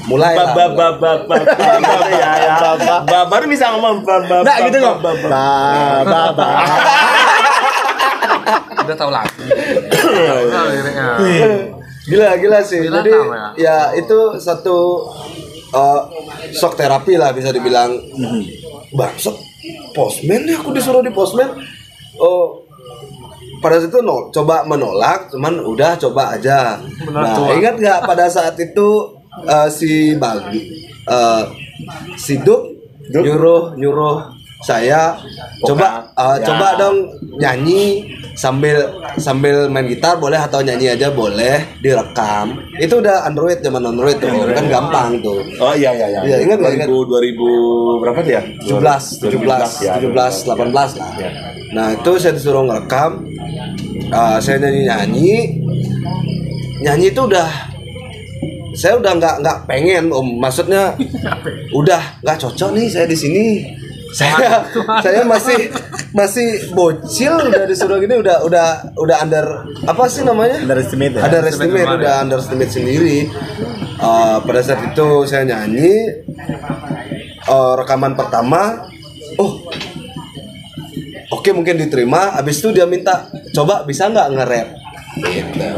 Mulai lah. Baru bisa ngomong Nah gitu kok. udah tahu lagi. Gila sih. Gila Jadi namanya. ya itu satu shock terapi lah bisa dibilang. Bangsat Postman nih aku disuruh di Postman. Pada situ coba menolak, cuman udah coba aja. Ingat nggak pada saat itu si Duk nyuruh saya coba dong nyanyi sambil main gitar boleh atau nyanyi aja boleh direkam. Itu udah zaman Android tuh kan gampang tuh. Oh iya. Ingat nggak? 2000 berapa dia? 17 18 lah. Nah itu saya disuruh ngerekam. Saya nyanyi itu saya udah nggak pengen maksudnya udah nggak cocok nih saya di sini. Saya masih bocil udah disuruh gini udah under apa sih namanya? Underestimate ya? Udah underestimate sendiri. Pada saat itu saya nyanyi rekaman pertama. Oke mungkin diterima. Abis itu dia minta coba bisa nggak nge-rap.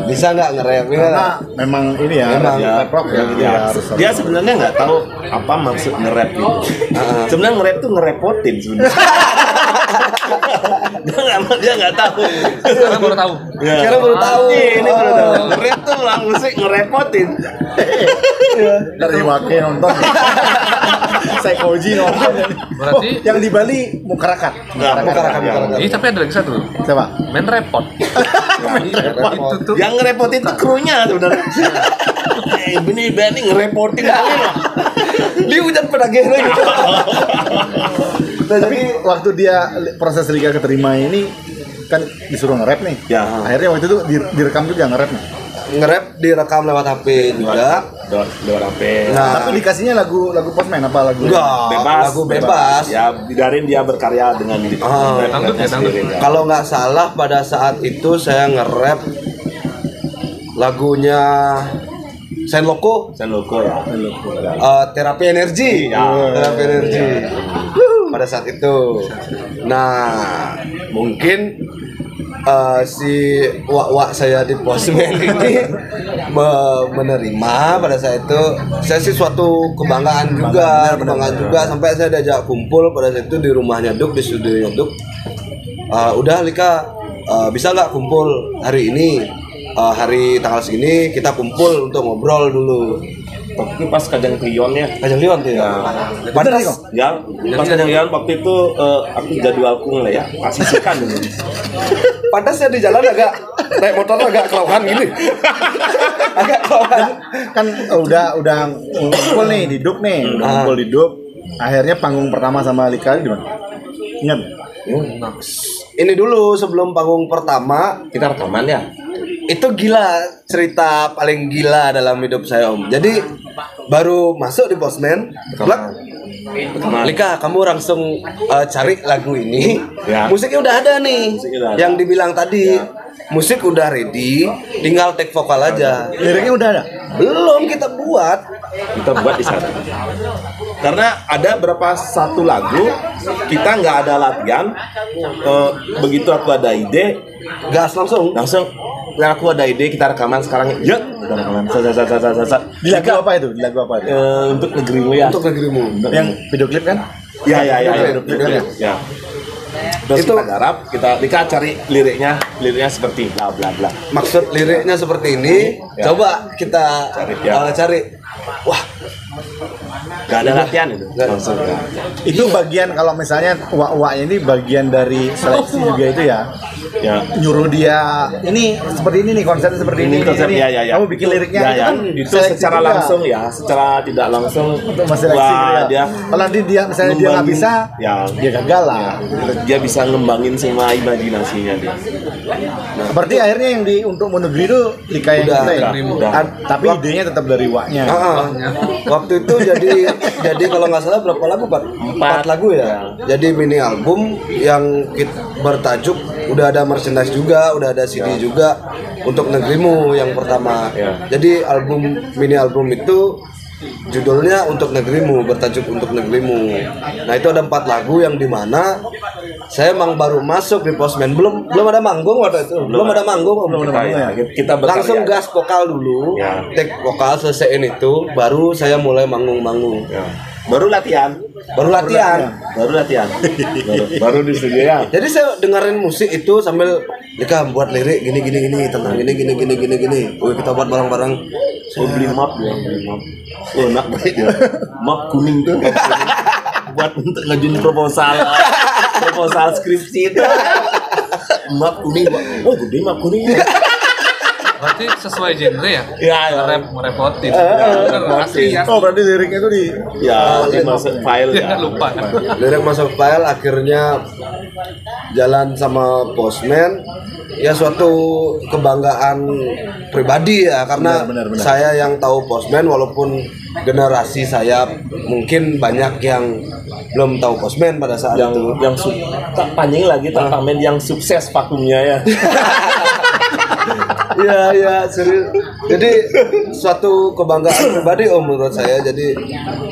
Bisa nggak nge-rap? Karena memang ini ya, rap rock ya, gitu ya. Dia sebenarnya nggak tahu apa maksud nge-rap itu. Sebenarnya nge-rap tuh ngerepotin sebenarnya. dia nggak tahu. Sekarang baru tahu. Sekarang baru tahu. Ini baru tahu. Nge-rap tuh musik ngerepotin. Dari Wake nonton. Saya Koji nonton. Berarti yang di Bali Mukarakat. Ini tapi ada lagi satu. Siapa? Main repot. Itu tuh. Yang ngerepotin tuh krunya sebenarnya. Ini Benny ngerepotin kali loh. Dia hujan penagih gitu. Tapi waktu dia proses Liga keterima ini kan disuruh nge-rap nih. Ya. Akhirnya waktu itu direkam juga nge-rap nih. Nge-rap direkam lewat HP juga. Lewat HP. Nah, Tapi dikasihnya lagu Postman apa lagu? Lagu bebas. Ya, biarin dia berkarya dengan Dangdut ya, dangdut. Kalau nggak salah pada saat itu saya nge-rap lagunya Senloko ya. Terapi energi terapi energi pada saat itu. Nah mungkin si wak saya di Postman ini menerima pada saat itu. Saya sih suatu kebanggaan juga sampai saya diajak kumpul pada saat itu di rumahnya Duk, di studionya Duk. Udah Lika, bisa nggak kumpul hari ini, hari tanggal segini kita kumpul untuk ngobrol dulu. Tapi pas Kajang Lion tuh ya. Pas Kajang Lion waktu itu aku jadwalku lah ya, asisikan dulu. Pantas saya di jalan agak naik motor agak kelauhan gini. Agak kelauhan. Kan udah ngumpul nih di Duk nih, ngumpul di Duk. Akhirnya panggung pertama sama Lika di mana? Ingat? Ini dulu sebelum panggung pertama Kita rekaman ya. itu gila, cerita paling gila dalam hidup saya Om. Jadi baru masuk di Postman, Lika kamu langsung cari lagu ini. Ya. Musiknya udah ada nih. Yang dibilang tadi. Musik udah ready, tinggal take vokal aja. Liriknya udah ada? Belum, kita buat di sana. Karena ada satu lagu kita nggak ada latihan. Begitu aku ada ide, gas langsung. Ya aku ada ide, kita rekaman sekarang. Ya, kita rekaman. Di lagu apa itu? Untuk negerimu ya. Untuk negerimu. Yang video klip kan? Ya. Video klip kan ya. Terus itu, kita garap, kita cari liriknya seperti bla bla bla. Maksud liriknya seperti ini, coba kita cari. Wah, gak ada latihan itu. Itu bagian kalau misalnya wak ini bagian dari seleksi juga itu ya. Ya. Nyuruh dia ini seperti ini nih, konsepnya seperti ini. Ya. Kamu bikin liriknya itu secara juga. Langsung ya, secara tidak langsung untuk seleksi gitu ya. Kalau nanti dia misalnya dia nggak bisa, dia gagal lah. Dia bisa ngembangin semua imajinasinya dia. Berarti akhirnya yang untuk Monegri itu Lika yang tapi idenya tetap dari waknya. Waktu itu jadi kalau nggak salah berapa lagu Pak? 4 lagu ya. Jadi mini album yang bertajuk, udah ada merchandise juga, udah ada CD juga untuk Negerimu yang pertama. Jadi mini album itu judulnya Untuk Negerimu, bertajuk Untuk Negerimu. Nah itu ada 4 lagu yang dimana saya emang baru masuk di Postman, belum ada manggung waktu itu, belum ada manggung ya. Kita langsung gas vokal dulu, take vokal selesaiin itu, baru saya mulai manggung. Baru latihan. Baru di studio ya. Jadi saya dengerin musik itu sambil Lika buat lirik gini tentang gini. Kita buat bareng-bareng. Beli map. Oh, enak banget ya. Map kuning tuh. Buat untuk ngajuin proposal skripsi itu. Map kuning. Oh, gede map kuning. Berarti sesuai genre ya? Iya. Merepotin. Berarti liriknya itu masuk file ya. Lupa. Lirik masuk file, akhirnya jalan sama Postman. Ya suatu kebanggaan pribadi ya, karena benar. Saya yang tahu Postman, walaupun generasi saya mungkin banyak yang belum tahu Postman pada saat itu. Yang tak panjang lagi tamen yang sukses vakumnya ya. Iya, serius. Jadi suatu kebanggaan pribadi menurut saya. Jadi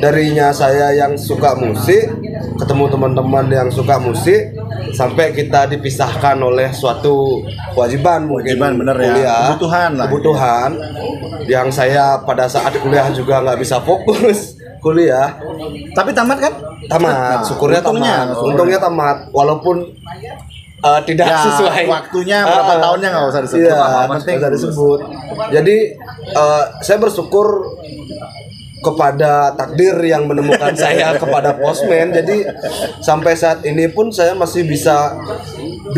darinya saya yang suka musik, ketemu teman-teman yang suka musik, sampai kita dipisahkan oleh suatu kewajiban bener kuliah, ya. kebutuhan yang saya pada saat kuliah juga nggak bisa fokus kuliah. Tapi tamat kan? Tamat, syukurnya tamat. Untungnya tamat, walaupun tidak sesuai waktunya, berapa tahunnya nggak usah disebut. Penting nggak disebut. Jadi saya bersyukur kepada takdir yang menemukan saya kepada Postman. Jadi sampai saat ini pun saya masih bisa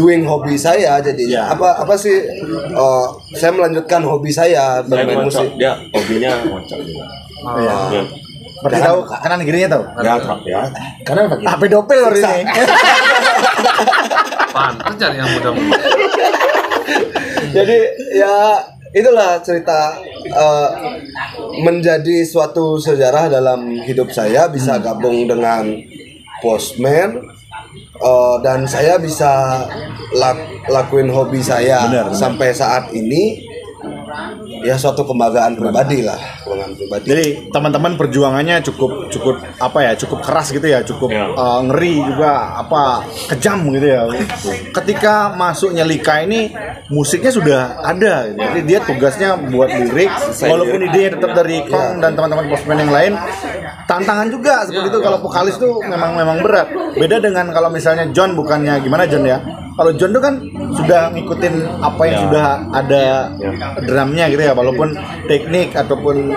doing hobi saya. Jadi apa sih saya melanjutkan hobi saya bermain musik. Dia hobinya ngocok juga. Berarti tahu kanan kirinya tahu? Ya. Kanan apa? HP dopel hari ini. Pantes cari yang muda-muda. Jadi ya itulah cerita menjadi suatu sejarah dalam hidup saya, bisa gabung dengan Postman, dan saya bisa lakuin hobi saya sampai saat ini. ya suatu kebanggaan pribadi lah, kebanggaan pribadi. Jadi teman-teman perjuangannya cukup apa ya, cukup keras gitu ya, cukup ngeri juga, apa kejam gitu ya. Ketika masuknya Lika ini musiknya sudah ada gitu. Jadi dia tugasnya buat lirik, walaupun idenya tetap dari Kong dan teman-teman Postman yang lain, tantangan juga seperti itu. Kalau vokalis tuh memang berat. Beda dengan kalau misalnya John, bukannya gimana John ya? Kalau John tuh kan sudah ngikutin apa yang sudah ada drumnya gitu ya, walaupun teknik ataupun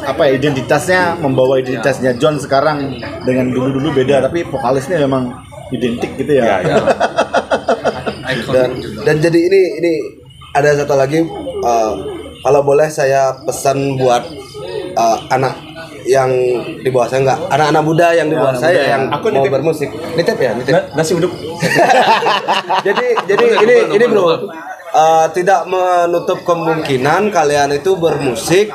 apa ya, identitasnya, membawa identitasnya John sekarang dengan dulu beda, tapi vokalisnya memang identik gitu ya. dan jadi ini ada satu lagi, kalau boleh saya pesan buat anak yang di bawah saya, enggak, anak-anak muda yang di bawah saya yang aku mau bermusik. Nitip ya, nitip. Nasi uduk. jadi ini bro, tidak menutup kemungkinan kalian itu bermusik,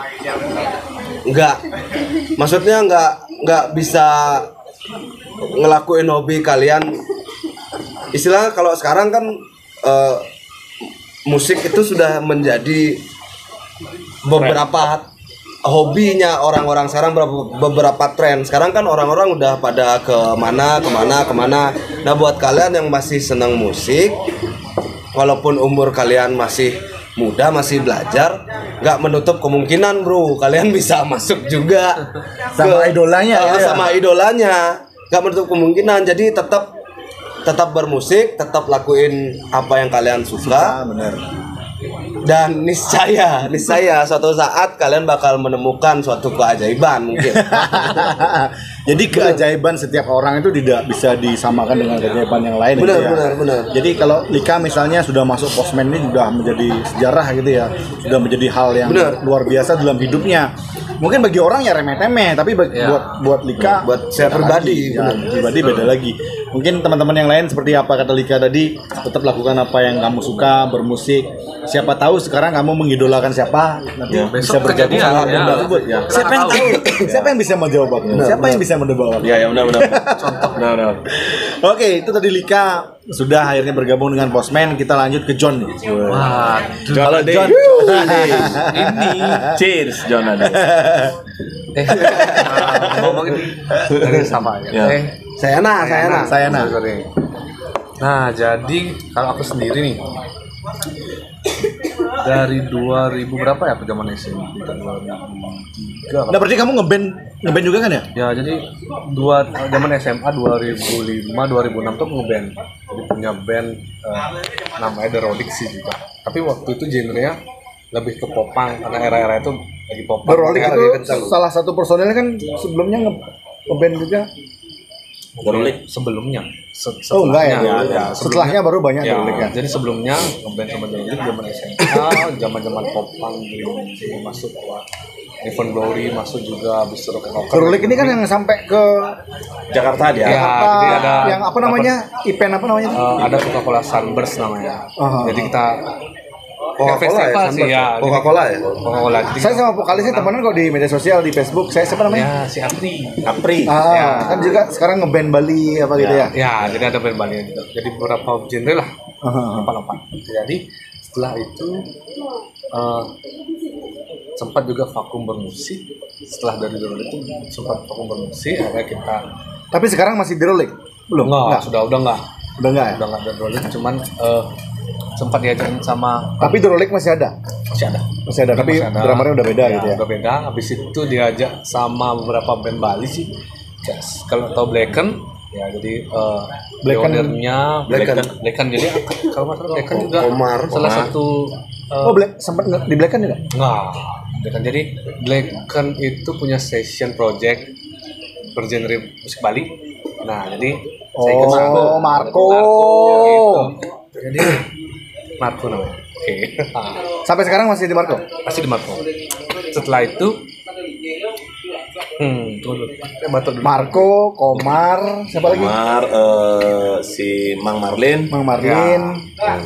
maksudnya nggak bisa ngelakuin hobi kalian. Istilahnya kalau sekarang kan musik itu sudah menjadi beberapa hobinya orang-orang sekarang, beberapa tren. Sekarang kan orang-orang udah pada kemana. Nah buat kalian yang masih senang musik, walaupun umur kalian masih muda, masih belajar, nggak menutup kemungkinan bro, kalian bisa masuk juga sama idolanya sama idolanya, nggak menutup kemungkinan. Jadi tetap bermusik, tetap lakuin apa yang kalian suka. Bener. Dan niscaya suatu saat kalian bakal menemukan suatu keajaiban mungkin. Jadi keajaiban setiap orang itu tidak bisa disamakan dengan keajaiban yang lain. Benar. Jadi kalau Lika misalnya sudah masuk Postman ini sudah menjadi sejarah gitu ya, sudah menjadi hal yang luar biasa dalam hidupnya. Mungkin bagi orang ya remeh-temeh, tapi buat Lika, buat saya pribadi, pribadi beda lagi. Mungkin teman-teman yang lain seperti apa kata Lika tadi, tetap lakukan apa yang kamu suka, bermusik. Siapa tahu sekarang kamu mengidolakan siapa, nanti bisa bergabung sama benda tersebut. Siapa yang tahu? Siapa yang bisa menjawab aku? Siapa yang bisa menebak aku? Ya benar. Contoh. Benar. Oke, itu tadi Lika sudah akhirnya bergabung dengan Postman. Kita lanjut ke John nih. Wah, kalau John ini cheers John ada. Ngomongin dari sama ya. Saya nah. Nah, jadi kalau aku sendiri nih, dari 2000 berapa ya zaman SMA? 2003. Nah, berarti kamu ngeband juga kan ya? Ya, jadi zaman SMA 2005 2006 tuh ngeband. Jadi punya band namanya The Rolling sih juga. Tapi waktu itu genrenya lebih ke popang, karena era-era itu lagi popang. The Rolling itu salah satu personelnya kan sebelumnya ngeband juga. Sebelumnya. Oh enggak ya. Setelahnya baru banyak ya. ya. Jadi sebelumnya ngeband sama The Rolling zaman SMA, zaman popang belum masuk Even Glory masuk juga, habis itu The Rolling ini kan yang sampai ke Jakarta dia. Ya, jadi ada yang apa namanya? Event apa namanya? Ada Coca-Cola Sunburst namanya. Jadi kita Coca-Cola sih ya. Coca-Cola ya. Coca-Cola. Saya sama vokalisnya temenan kok di media sosial, di Facebook. Saya siapa namanya? Ya, si Apri. Kan juga sekarang ngeband Bali apa gitu ya. Ya, jadi ada band Bali gitu. Jadi beberapa genre lah. Lompat-lompat. Jadi setelah itu sempat juga vakum bermusik. Setelah dari The Rolling itu sempat vakum bermusik, akhirnya kita. Tapi sekarang masih The Rolling? Belum? Udah enggak. Udah enggak ya? Udah enggak The Rolling, cuman sempat diajarin sama. Tapi The Rolling masih ada? Masih ada, tapi drummernya udah beda gitu ya? Udah beda, habis itu diajak sama beberapa band Bali sih. Kalau tau Blacken, ya jadi pionernya Blacken, jadi kalau nggak salah Blacken juga salah satu. Sempat di Blacken juga? Nggak, Blacken. Jadi Blacken itu punya session project bergenre musik Bali. Nah, jadi saya ikut Marco. Gitu. Jadi Marco namanya. Oke. Sampai sekarang masih di Marco? Masih di Marco. Setelah itu Marco, Komar, siapa lagi? Komar, si Mang Marlin. Ya.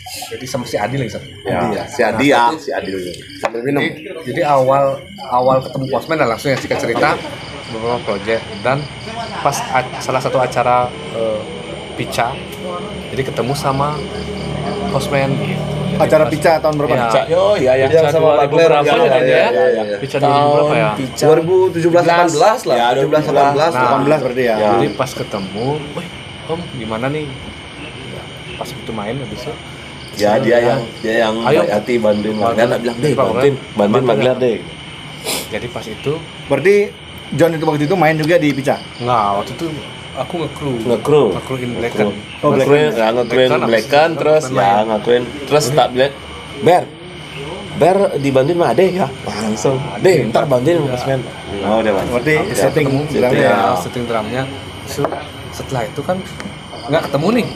Jadi sama si Adi lagi satu. Ya, si Adi dulu. Sambil minum. Jadi awal ketemu Postman dan langsung ya singkat cerita beberapa project, dan pas salah satu acara Pica, jadi ketemu sama Postman gitu. Acara Pica tahun berapa? Pica. Ya. Yang sama Pak Claire Pica tahun berapa ya? 2017-18 lah. 18 berarti ya. Jadi pas ketemu, Om gimana nih? Pas itu main habis itu. Ya dia yang baik hati bantuin Maglar, bilang deh bantuin Maglar deh. Jadi pas itu berarti John itu waktu itu main juga di Pica? Enggak, waktu itu aku ngekru in Blacken. Ngekruin Blacken terus tak bilang Ber dibantuin sama Ade ya. Langsung Ade ntar bantuin Postman. Oh udah berarti setting drumnya. Setelah itu kan nggak ketemu nih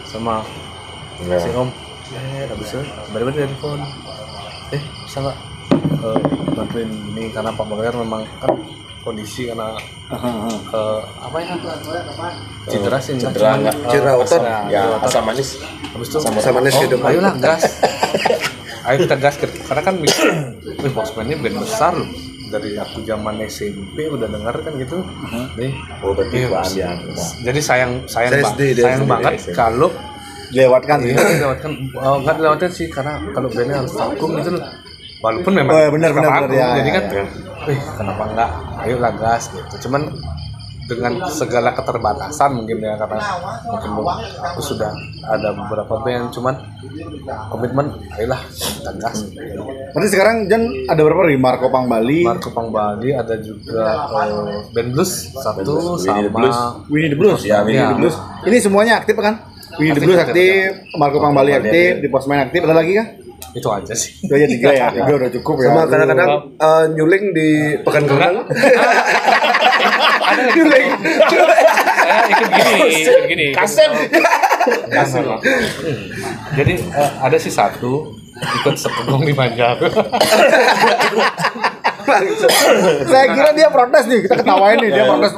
sama si Om. Habis itu bener-bener telepon. Bisa nggak bantuin ini karena Pak Maglar memang kan kondisi karena cedera otot ya, asam manis. Habis itu asam manis hidup. Ayolah gas. Ayo kita gas karena kan Postman ini band besar loh. Dari aku zaman SMP udah denger kan gitu. Nih, jadi sayang banget kalau dilewatkan nggak dilewatkan sih karena kalau bandnya harus vakum gitu loh. Walaupun memang benar ya, jadi kan kenapa enggak ayo lah gas gitu. Cuman dengan segala keterbatasan mungkin ya karena mungkin aku sudah ada beberapa band cuman komitmen ayolah kita gas. Berarti sekarang John ada berapa nih? Marco Pang Bali ada juga band blues satu sama Winnie the Blues. Ya, Winnie the Blues. Ini semuanya aktif kan? Winnie the Blues aktif, Marco Pang Bali aktif, di Postman aktif, ada lagi kan? Itu aja sih. Itu aja 3 ya. 3 udah cukup ya. Sama kadang-kadang nyuling di Pekan Kembang. Ada nyuling. Saya ikut gini. Kasem. Jadi ada sih satu ikut sepegong di Banjar. Saya kira dia protes nih, kita ketawain nih, dia protes.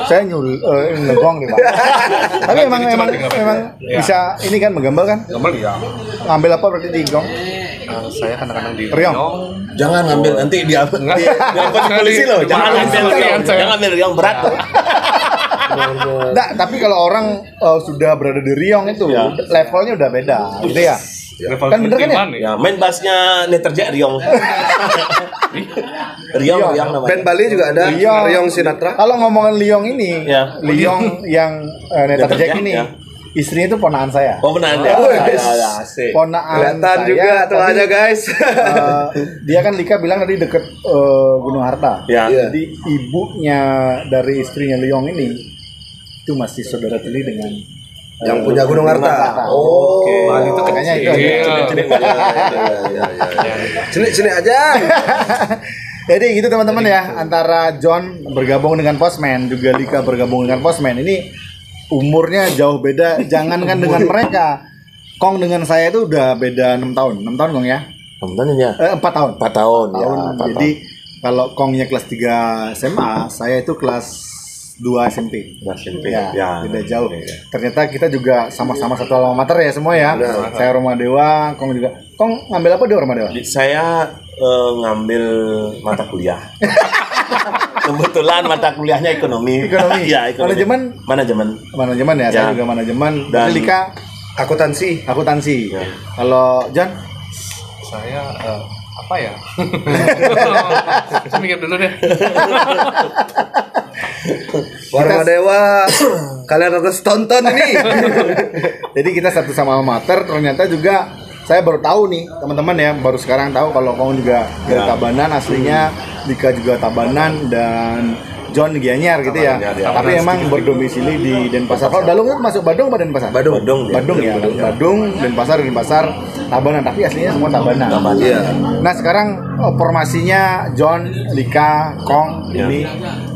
Saya ngegong nih, Pak. Tapi emang bisa ini kan menggambal kan? Gambar ya. Ngambil apa berarti di gong? Saya kadang-kadang di riong. Jangan ngambil nanti dia polisi loh. Jangan ngambil riong berat loh. Nah, tapi kalau orang sudah berada di riong itu levelnya udah beda, gitu ya. Kan bener kan ya? Main bassnya Neterja Riong. Riong namanya. Band Bali juga ada Riong Sinatra. Kalau ngomongin Liong ini, Liong yang Neterja ini, istrinya itu ponakan saya. Oh benar ya. Asik. Ponakan saya juga tuh aja guys. Dia kan Lika bilang tadi deket Gunung Harta. Jadi ibunya dari istrinya Liong ini itu masih saudara tiri dengan yang punya Gunung Harta. Oke. Bali itu kayaknya itu. Sini aja. Jadi gitu teman-teman ya, antara John bergabung dengan Postman, juga Lika bergabung dengan Postman. Ini umurnya jauh beda, jangankan dengan mereka. Kong dengan saya itu udah beda 6 tahun. 6 tahun Kong ya? 6 tahun ya? 4 tahun. 4 tahun. Jadi kalau Kongnya kelas 3 SMA, saya itu kelas 2 SMP. Ya, beda jauh. Ternyata kita juga sama-sama satu alma mater ya semua ya. Saya Roma Dewa, Kong juga. Kong ngambil apa di Roma Dewa? Saya ngambil mata kuliah. Kebetulan mata kuliahnya ekonomi. Ya, ekonomi. Manajemen ya. Saya juga manajemen. Dan Lika akuntansi. Ya. Kalau John? Saya apa ya? Saya mikir dulu deh. Warma Dewa, kalian harus tonton ini. Jadi kita satu sama mater. Ternyata juga saya baru tahu nih teman-teman ya, baru sekarang tahu kalau Kong juga dari Tabanan aslinya, Lika juga Tabanan, dan John Gianyar gitu ya. Tapi emang berdomisili di Denpasar. Kalau Dalung itu masuk Badung apa Denpasar? Badung ya. Badung, Denpasar, Tabanan. Tapi aslinya semua Tabanan. Nah sekarang formasinya John, Lika, Kong ini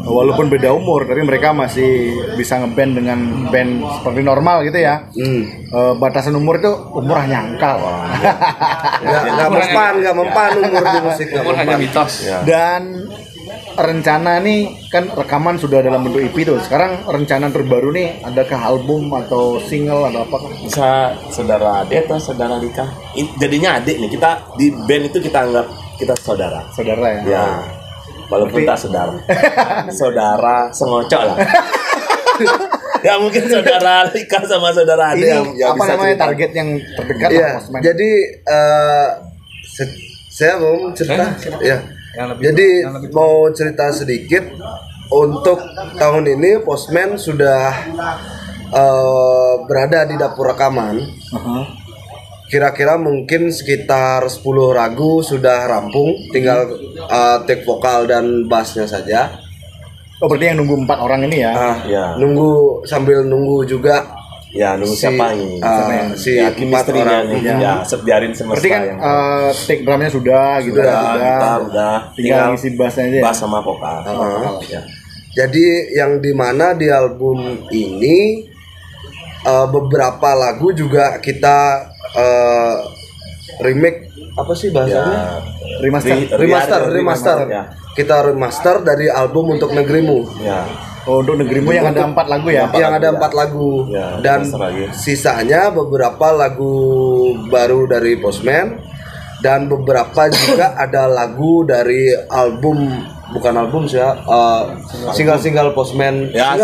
walaupun beda umur, tapi mereka masih bisa ngeband dengan band seperti normal gitu ya. Batasan umur itu umur hanya angka. Nggak mempan umur di musik. Umur hanya mitos. Dan rencana nih kan rekaman sudah dalam bentuk EP tuh. Sekarang rencana terbaru nih, adakah album atau single atau apa? Bisa saudara Ade atau saudara Lika? Jadinya adik nih. Kita di band itu kita anggap kita saudara. Saudara ya. Ya. Walaupun tak saudara. Saudara sengocok lah. Ya mungkin saudara Lika sama saudara Ade ini yang apa bisa namanya cerita. target yang terdekat Iya, postman. jadi saya mau cerita ya. Jadi mau cerita sedikit untuk tahun ini Postman sudah berada di dapur rekaman. Kira-kira mungkin sekitar 10 lagu sudah rampung, tinggal take vokal dan bassnya saja. Oh berarti yang nunggu 4 orang ini ya? Ya. Nunggu sambil nunggu juga. Ya, nunggu siapa ini? Si Ya, 4 chemistry-nya orang. nih. Ya, biarin semesta Berarti kan yang take drumnya sudah gitu udah, ya? gitar udah, Tinggal ngisi bassnya aja ya? bass sama vokal. Ya. Jadi yang dimana di album ini beberapa lagu juga kita remake, apa sih bahasanya? Remaster. Ya. Kita remaster dari album Untuk Negerimu. Ya. Oh untuk negerimu yang ada 4 lagu ya? Yang ada 4 lagu. Ya, Dan remaster lagi. sisanya beberapa lagu baru dari Postman dan beberapa juga ada lagu dari album, bukan album sih ya, single Postman. Ya,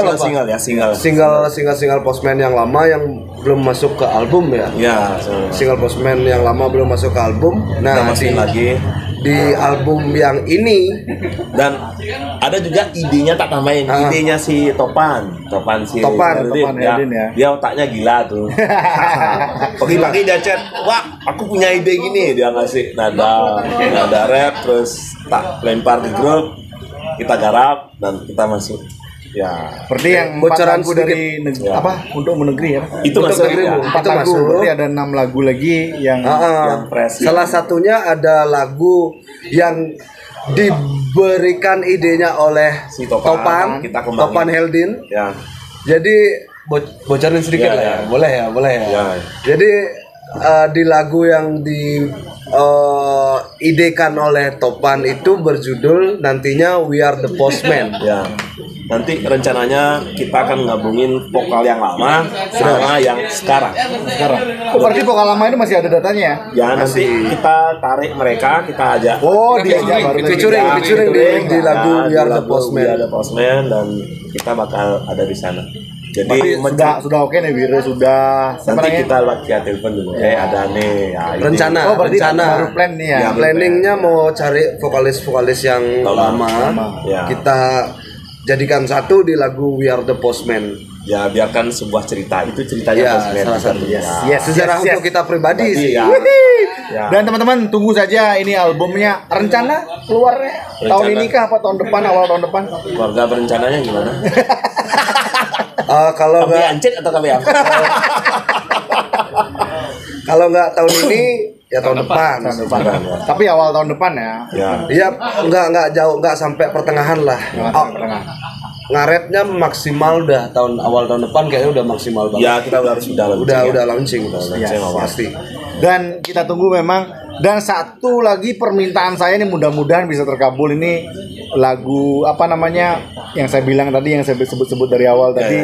Single Postman yang lama yang belum masuk ke album ya. Ya, Single Postman yang lama belum masuk ke album. kita Nah, masukin lagi. di album yang ini Dan ada juga idenya tak tambahin, idenya si Topan Heldin ya. Dia otaknya gila tuh. Pagi-pagi dia chat, "Wah, aku punya ide gini." Dia ngasih nada rap, terus tak lempar di grup, kita garap dan kita masuk. Ya, Berarti yang 4 bocoran lagu sedikit. dari Ya. Untuk menegeri ya? itu Untuk masuk negerimu. ya. 4 Itu lagu, masuk. berarti ada 6 lagu lagi yang Yang fresh. salah satunya ada lagu yang diberikan idenya oleh Si Topan, kita kembangin. Topan Heldin. Ya. Jadi bocorin sedikit Ya, lah ya. ya. Boleh ya. Ya. Jadi di lagu yang di idekan oleh Topan itu berjudul nantinya We Are The Postman. Ya. Nanti rencananya kita akan gabungin vokal yang lama sama yang sekarang. Oh berarti vokal lama itu masih ada datanya ya? Ya nanti kita tarik mereka, kita ajak. Oh diajak baru Featuring di lagu We Are The Postman. We Are The Postman dan kita bakal ada di sana. Berarti Jadi sudah oke nih Wiro sudah. nanti Sebenarnya kita via telepon dulu. Ada nih. Ya, ini. Rencana. Oh berarti baru plan nih ya? Ya, Planningnya mau cari vokalis-vokalis yang lama. Ya. Kita jadikan satu di lagu We Are The Postman. Ya biarkan sebuah cerita itu ceritanya Ya, Postman. salah satu. Yes. Sejarah untuk kita pribadi sih. Ya. Ya. Dan teman-teman tunggu saja ini albumnya. Rencana keluarnya tahun ini kah apa tahun depan, awal tahun depan? Keluarga berencananya gimana? Kalau Kami nggak ancit atau kami apa? kalau nggak tahun ini ya tahun depan. Tapi awal tahun depan ya. Ya. Iya, nggak jauh, nggak sampai pertengahan lah. Ngaretnya maksimal udah awal tahun depan kayaknya udah maksimal banget. Ya kita harus udah launching. Pasti. Dan kita tunggu memang. Dan satu lagi permintaan saya ini mudah-mudahan bisa terkabul, ini lagu apa namanya yang saya bilang tadi, yang saya sebut-sebut dari awal tadi,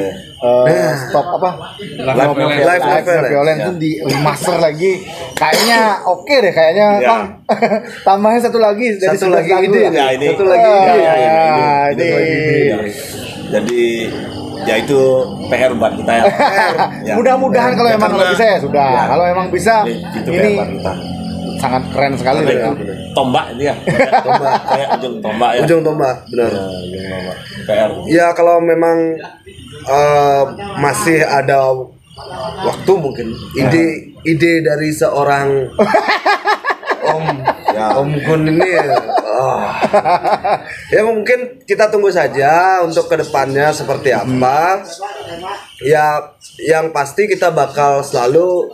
stop apa Live Violence itu di remaster lagi, kayaknya oke deh kayaknya Bang. Tambahin satu lagi dari Satu lagi lagu ide. ya. ini. Satu lagi ide. Ini. Jadi ya itu PR buat kita ya. Ya. Mudah-mudahan kalau Ya, emang karena- bisa ya sudah. Ya. Kalau emang bisa Itu ini PR buat kita. sangat keren sekali ya. Tombak ini ya. Tombak kayak ujung tombak ya. Ujung tombak, benar. Ya, ujung tombak. PR. Ya kalau memang masih ada waktu mungkin ide dari seorang Om Gun ini ya mungkin kita tunggu saja untuk kedepannya seperti apa. Ya yang pasti kita bakal selalu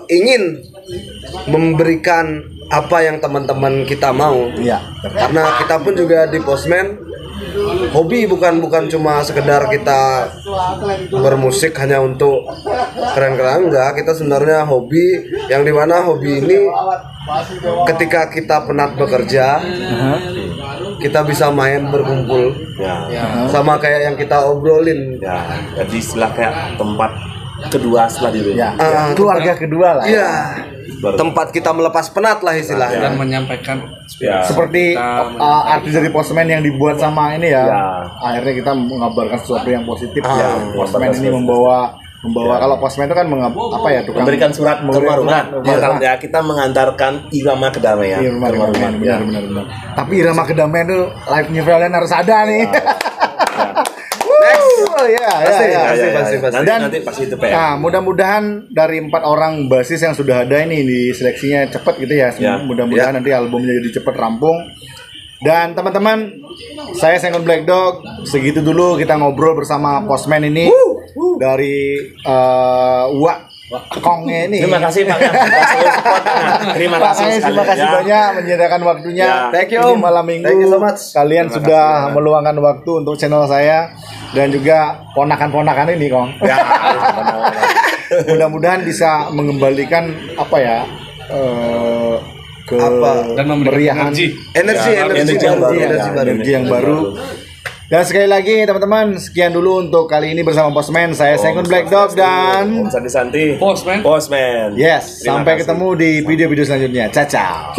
ingin memberikan apa yang teman-teman kita mau. Iya. Karena kita pun juga di Postman hobi, bukan cuma sekedar kita bermusik hanya untuk keren-keren, enggak. Kita sebenarnya hobi yang dimana hobi ini ketika kita penat bekerja kita bisa main berkumpul sama kayak yang kita obrolin. Ya, jadi istilah kayak tempat kedua setelah diri. Ya, keluarga kedua lah. Iya. tempat kita melepas penat lah istilahnya. Dan menyampaikan seperti artis dari Postman yang dibuat sama ini ya. Akhirnya kita mengabarkan sesuatu yang positif ya. Postman ini membawa kalau Postman itu kan tukang memberikan surat ke rumah. Ya, kita mengantarkan irama kedamaian. Benar. Tapi irama kedamaian itu live Valen harus ada nih. Nanti pasti itu PR. Nah, mudah-mudahan dari 4 orang basis yang sudah ada ini di seleksinya cepet gitu ya. Mudah-mudahan nanti albumnya jadi cepet rampung. Dan teman-teman, saya Sengon Black Dog. Segitu dulu kita ngobrol bersama Postman ini dari Kongnya ini. Terima kasih Pak. Terima kasih banyak menyediakan waktunya. Thank you malam minggu. Thank you so much. Kalian sudah meluangkan waktu untuk channel saya dan juga ponakan-ponakan ini, Kong. Mudah-mudahan bisa mengembalikan dan memberikan energi yang baru. Dan sekali lagi teman-teman, sekian dulu untuk kali ini bersama Postman. Saya Sengon Black Dog dan Santi Postman. Yes, sampai ketemu di video-video selanjutnya. Ciao.